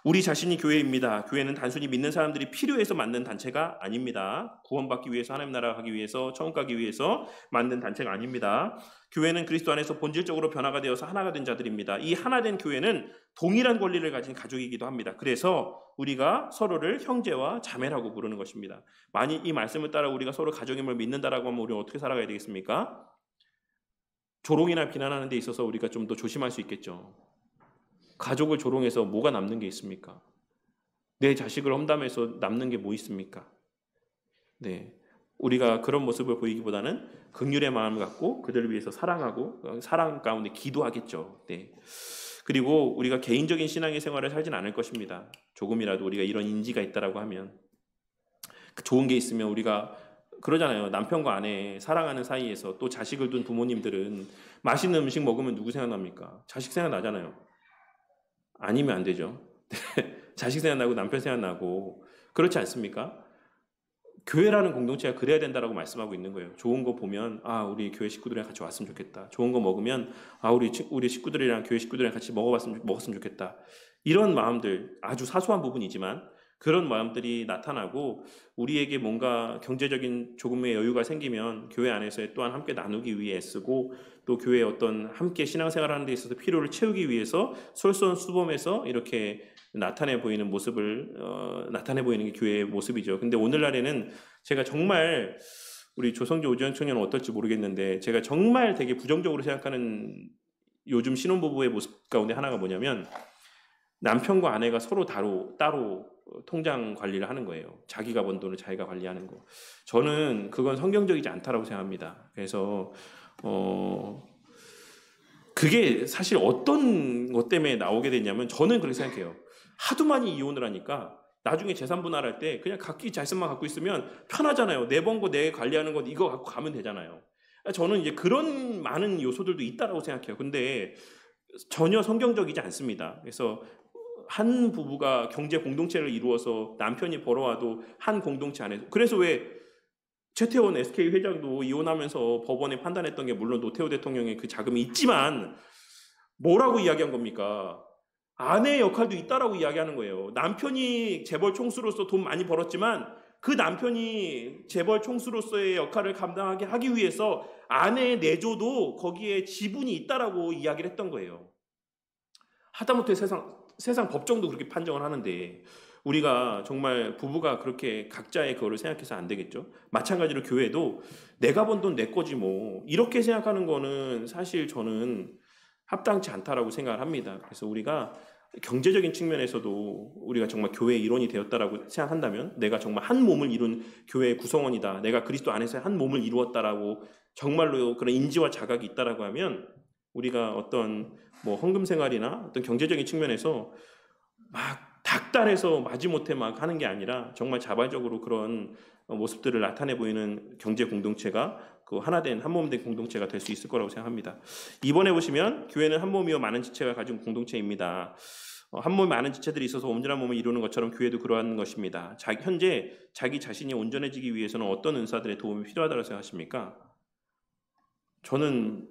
우리 자신이 교회입니다. 교회는 단순히 믿는 사람들이 필요해서 만든 단체가 아닙니다. 구원받기 위해서, 하나님 나라 가기 위해서, 천국 가기 위해서 만든 단체가 아닙니다. 교회는 그리스도 안에서 본질적으로 변화가 되어서 하나가 된 자들입니다. 이 하나된 교회는 동일한 권리를 가진 가족이기도 합니다. 그래서 우리가 서로를 형제와 자매라고 부르는 것입니다. 만일 이 말씀을 따라 우리가 서로 가족임을 믿는다라고 하면 우리는 어떻게 살아가야 되겠습니까? 조롱이나 비난하는 데 있어서 우리가 좀 더 조심할 수 있겠죠. 가족을 조롱해서 뭐가 남는 게 있습니까? 내 자식을 험담해서 남는 게 뭐 있습니까? 네. 우리가 그런 모습을 보이기보다는 긍휼의 마음을 갖고 그들을 위해서 사랑하고 사랑 가운데 기도하겠죠. 네. 그리고 우리가 개인적인 신앙의 생활을 살진 않을 것입니다. 조금이라도 우리가 이런 인지가 있다라고 하면 좋은 게 있으면 우리가 그러잖아요. 남편과 아내 사랑하는 사이에서 또 자식을 둔 부모님들은 맛있는 음식 먹으면 누구 생각납니까? 자식 생각나잖아요. 아니면 안 되죠. 자식 생각나고 남편 생각나고 그렇지 않습니까? 교회라는 공동체가 그래야 된다라고 말씀하고 있는 거예요. 좋은 거 보면 우리 교회 식구들이랑 같이 왔으면 좋겠다. 좋은 거 먹으면 우리 식구들이랑 교회 식구들이랑 같이 먹었으면 좋겠다. 이런 마음들 아주 사소한 부분이지만 그런 마음들이 나타나고 우리에게 뭔가 경제적인 조금의 여유가 생기면 교회 안에서 또한 함께 나누기 위해 애쓰고 또 교회에 어떤 함께 신앙생활하는 데 있어서 필요를 채우기 위해서 솔선수범해서 이렇게 나타내 보이는 모습을 나타내 보이는 게 교회의 모습이죠. 근데 오늘날에는 제가 정말 우리 조성주 오지영 청년은 어떨지 모르겠는데 제가 정말 되게 부정적으로 생각하는 요즘 신혼부부의 모습 가운데 하나가 뭐냐면 남편과 아내가 서로 따로 통장 관리를 하는 거예요. 자기가 번 돈을 자기가 관리하는 거. 저는 그건 성경적이지 않다라고 생각합니다. 그래서 그게 사실 어떤 것 때문에 나오게 됐냐면 저는 그렇게 생각해요. 하도 많이 이혼을 하니까 나중에 재산 분할할 때 그냥 각기 자산만 갖고 있으면 편하잖아요. 내 번 거 내 관리하는 거 이거 갖고 가면 되잖아요. 저는 이제 그런 많은 요소들도 있다라고 생각해요. 근데 전혀 성경적이지 않습니다. 그래서 한 부부가 경제 공동체를 이루어서 남편이 벌어와도 한 공동체 안에서 그래서 왜 최태원 SK 회장도 이혼하면서 법원에 판단했던 게 물론 노태우 대통령의 그 자금이 있지만 뭐라고 이야기한 겁니까? 아내의 역할도 있다라고 이야기하는 거예요. 남편이 재벌 총수로서 돈 많이 벌었지만 그 남편이 재벌 총수로서의 역할을 감당하게 하기 위해서 아내의 내조도 거기에 지분이 있다라고 이야기를 했던 거예요. 하다못해 세상 법정도 그렇게 판정을 하는데 우리가 정말 부부가 그렇게 각자의 그거를 생각해서 안 되겠죠. 마찬가지로 교회도 내가 번 돈 내 거지 뭐 이렇게 생각하는 거는 사실 저는 합당치 않다라고 생각을 합니다. 그래서 우리가 경제적인 측면에서도 우리가 정말 교회의 일원이 되었다라고 생각한다면 내가 정말 한 몸을 이룬 교회의 구성원이다. 내가 그리스도 안에서 한 몸을 이루었다라고 정말로 그런 인지와 자각이 있다라고 하면 우리가 어떤 헌금 생활이나 어떤 경제적인 측면에서 막 닥달해서 마지못해 막 하는 게 아니라 정말 자발적으로 그런 모습들을 나타내 보이는 경제 공동체가 그 하나된 한 몸된 공동체가 될 수 있을 거라고 생각합니다. 이번에 보시면 교회는 한 몸이요 많은 지체가 가진 공동체입니다. 한 몸에 많은 지체들이 있어서 온전한 몸을 이루는 것처럼 교회도 그러한 것입니다. 현재 자기 자신이 온전해지기 위해서는 어떤 은사들의 도움이 필요하다고 생각하십니까? 저는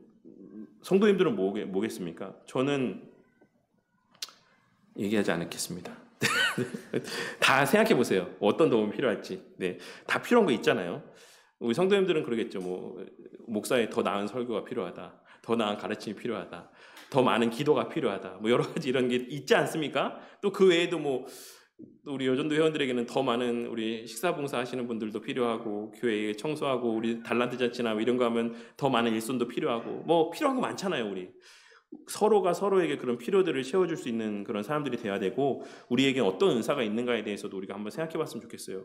성도님들은 뭐겠습니까? 저는 얘기하지 않겠습니다. 다 생각해 보세요. 어떤 도움이 필요할지. 네, 다 필요한 거 있잖아요. 우리 성도님들은 그러겠죠. 목사의 더 나은 설교가 필요하다. 더 나은 가르침이 필요하다. 더 많은 기도가 필요하다. 여러 가지 이런 게 있지 않습니까? 또 그 외에도 또 우리 여전도 회원들에게는 더 많은 우리 식사봉사 하시는 분들도 필요하고 교회에 청소하고 우리 달란트 잔치나 이런 거 하면 더 많은 일손도 필요하고 필요한 거 많잖아요. 우리 서로가 서로에게 그런 필요들을 채워줄 수 있는 그런 사람들이 돼야 되고 우리에게 어떤 은사가 있는가에 대해서도 우리가 한번 생각해 봤으면 좋겠어요.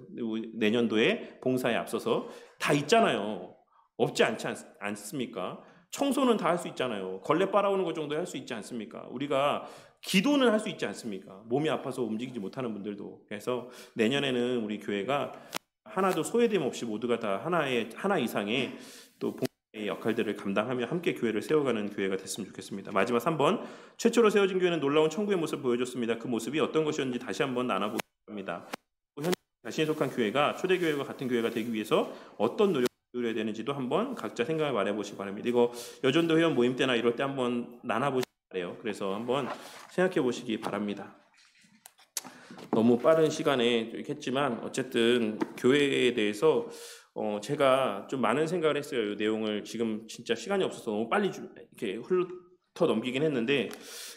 내년도에 봉사에 앞서서 다 있잖아요. 없지 않지 않습니까? 청소는 다 할 수 있잖아요. 걸레 빨아오는 것 정도 할 수 있지 않습니까? 우리가 기도는 할 수 있지 않습니까? 몸이 아파서 움직이지 못하는 분들도. 그래서 내년에는 우리 교회가 하나도 소외됨 없이 모두가 다 하나 이상의 또 봉사의 역할들을 감당하며 함께 교회를 세워가는 교회가 됐으면 좋겠습니다. 마지막 3번, 최초로 세워진 교회는 놀라운 천국의 모습을 보여줬습니다. 그 모습이 어떤 것이었는지 다시 한번 나눠보기 합니다. 현재 자신이 속한 교회가 초대교회와 같은 교회가 되기 위해서 어떤 노력을 해야 되는지도 한번 각자 생각을 말해보시기 바랍니다. 이거 여전도 회원 모임 때나 이럴 때 한번 나눠보시기 바래요. 그래서 한번 생각해 보시기 바랍니다. 너무 빠른 시간에 했지만 어쨌든 교회에 대해서 제가 좀 많은 생각을 했어요. 이 내용을 지금 진짜 시간이 없어서 너무 빨리 이렇게 훑어 넘기긴 했는데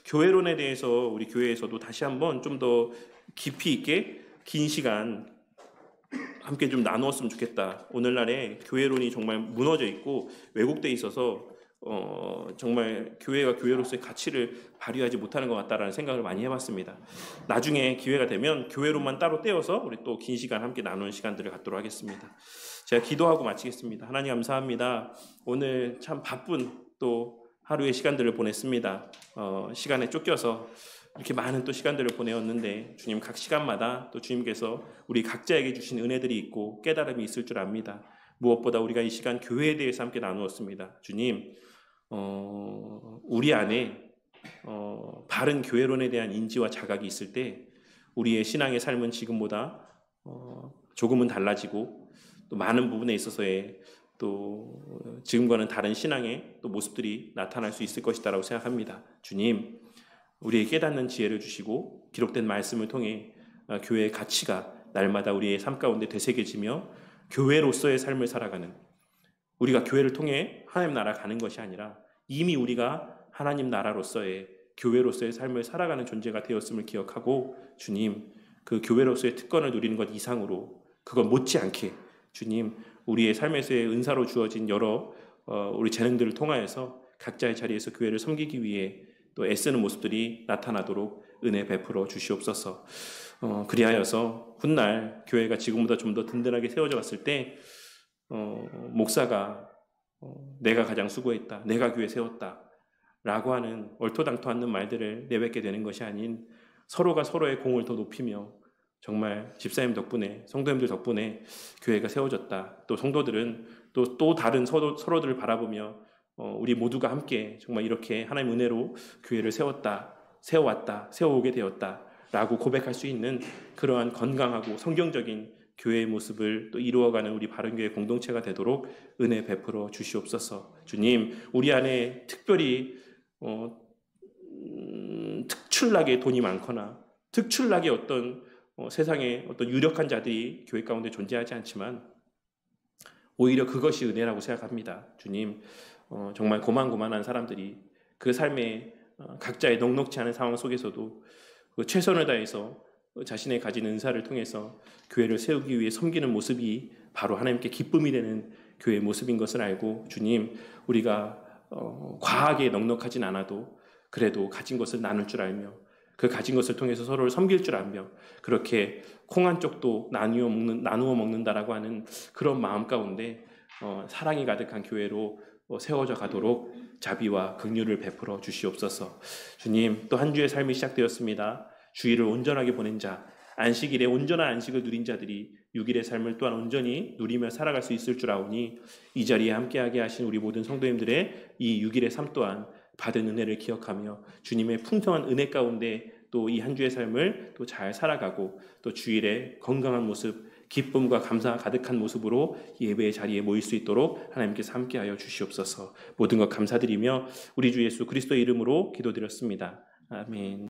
교회론에 대해서 우리 교회에서도 다시 한번 좀 더 깊이 있게 긴 시간 함께 좀 나누었으면 좋겠다. 오늘날에 교회론이 정말 무너져 있고 왜곡돼 있어서 정말 교회가 교회로서의 가치를 발휘하지 못하는 것 같다라는 생각을 많이 해봤습니다. 나중에 기회가 되면 교회론만 따로 떼어서 우리 또 긴 시간 함께 나누는 시간들을 갖도록 하겠습니다. 제가 기도하고 마치겠습니다. 하나님 감사합니다. 오늘 참 바쁜 또 하루의 시간들을 보냈습니다. 시간에 쫓겨서 이렇게 많은 또 시간들을 보내었는데 주님 각 시간마다 또 주님께서 우리 각자에게 주신 은혜들이 있고 깨달음이 있을 줄 압니다. 무엇보다 우리가 이 시간 교회에 대해서 함께 나누었습니다. 주님, 우리 안에 바른 교회론에 대한 인지와 자각이 있을 때 우리의 신앙의 삶은 지금보다 조금은 달라지고 또 많은 부분에 있어서의 또 지금과는 다른 신앙의 또 모습들이 나타날 수 있을 것이다라고 생각합니다. 주님, 우리에게 깨닫는 지혜를 주시고 기록된 말씀을 통해 교회의 가치가 날마다 우리의 삶 가운데 되새겨지며 교회로서의 삶을 살아가는, 우리가 교회를 통해 하나님 나라 가는 것이 아니라 이미 우리가 하나님 나라로서의 교회로서의 삶을 살아가는 존재가 되었음을 기억하고 주님, 그 교회로서의 특권을 누리는 것 이상으로 그것 못지않게 주님, 우리의 삶에서의 은사로 주어진 여러 우리 재능들을 통하여서 각자의 자리에서 교회를 섬기기 위해 또 애쓰는 모습들이 나타나도록 은혜 베풀어 주시옵소서. 그리하여서 훗날 교회가 지금보다 좀 더 든든하게 세워져 갔을 때 목사가 내가 가장 수고했다, 내가 교회 세웠다 라고 하는 얼토당토 않는 말들을 내뱉게 되는 것이 아닌 서로가 서로의 공을 더 높이며 정말 집사님 덕분에, 성도님들 덕분에 교회가 세워졌다. 또 성도들은 또 다른 서로들을 바라보며 우리 모두가 함께 정말 이렇게 하나님의 은혜로 교회를 세웠다, 세워왔다, 세워오게 되었다 라고 고백할 수 있는 그러한 건강하고 성경적인 교회의 모습을 또 이루어가는 우리 바른교회 공동체가 되도록 은혜 베풀어 주시옵소서. 주님, 우리 안에 특별히 특출나게 돈이 많거나 특출나게 어떤 세상에 어떤 유력한 자들이 교회 가운데 존재하지 않지만 오히려 그것이 은혜라고 생각합니다. 주님, 정말 고만고만한 사람들이 그 삶에 각자의 넉넉지 않은 상황 속에서도 그 최선을 다해서 자신의 가진 은사를 통해서 교회를 세우기 위해 섬기는 모습이 바로 하나님께 기쁨이 되는 교회의 모습인 것을 알고 주님, 우리가 과하게 넉넉하진 않아도 그래도 가진 것을 나눌 줄 알며 그 가진 것을 통해서 서로를 섬길 줄 알며 그렇게 콩 한 쪽도 나누어 먹는다라고 하는 그런 마음 가운데 사랑이 가득한 교회로 세워져 가도록 자비와 긍휼을 베풀어 주시옵소서. 주님, 또 한 주의 삶이 시작되었습니다. 주일을 온전하게 보낸 자, 안식일에 온전한 안식을 누린 자들이 6일의 삶을 또한 온전히 누리며 살아갈 수 있을 줄 아오니 이 자리에 함께하게 하신 우리 모든 성도님들의 이 6일의 삶 또한 받은 은혜를 기억하며 주님의 풍성한 은혜 가운데 또 이 한 주의 삶을 또 잘 살아가고 또 주일에 건강한 모습, 기쁨과 감사가 가득한 모습으로 예배의 자리에 모일 수 있도록 하나님께서 함께하여 주시옵소서. 모든 것 감사드리며 우리 주 예수 그리스도의 이름으로 기도드렸습니다. 아멘.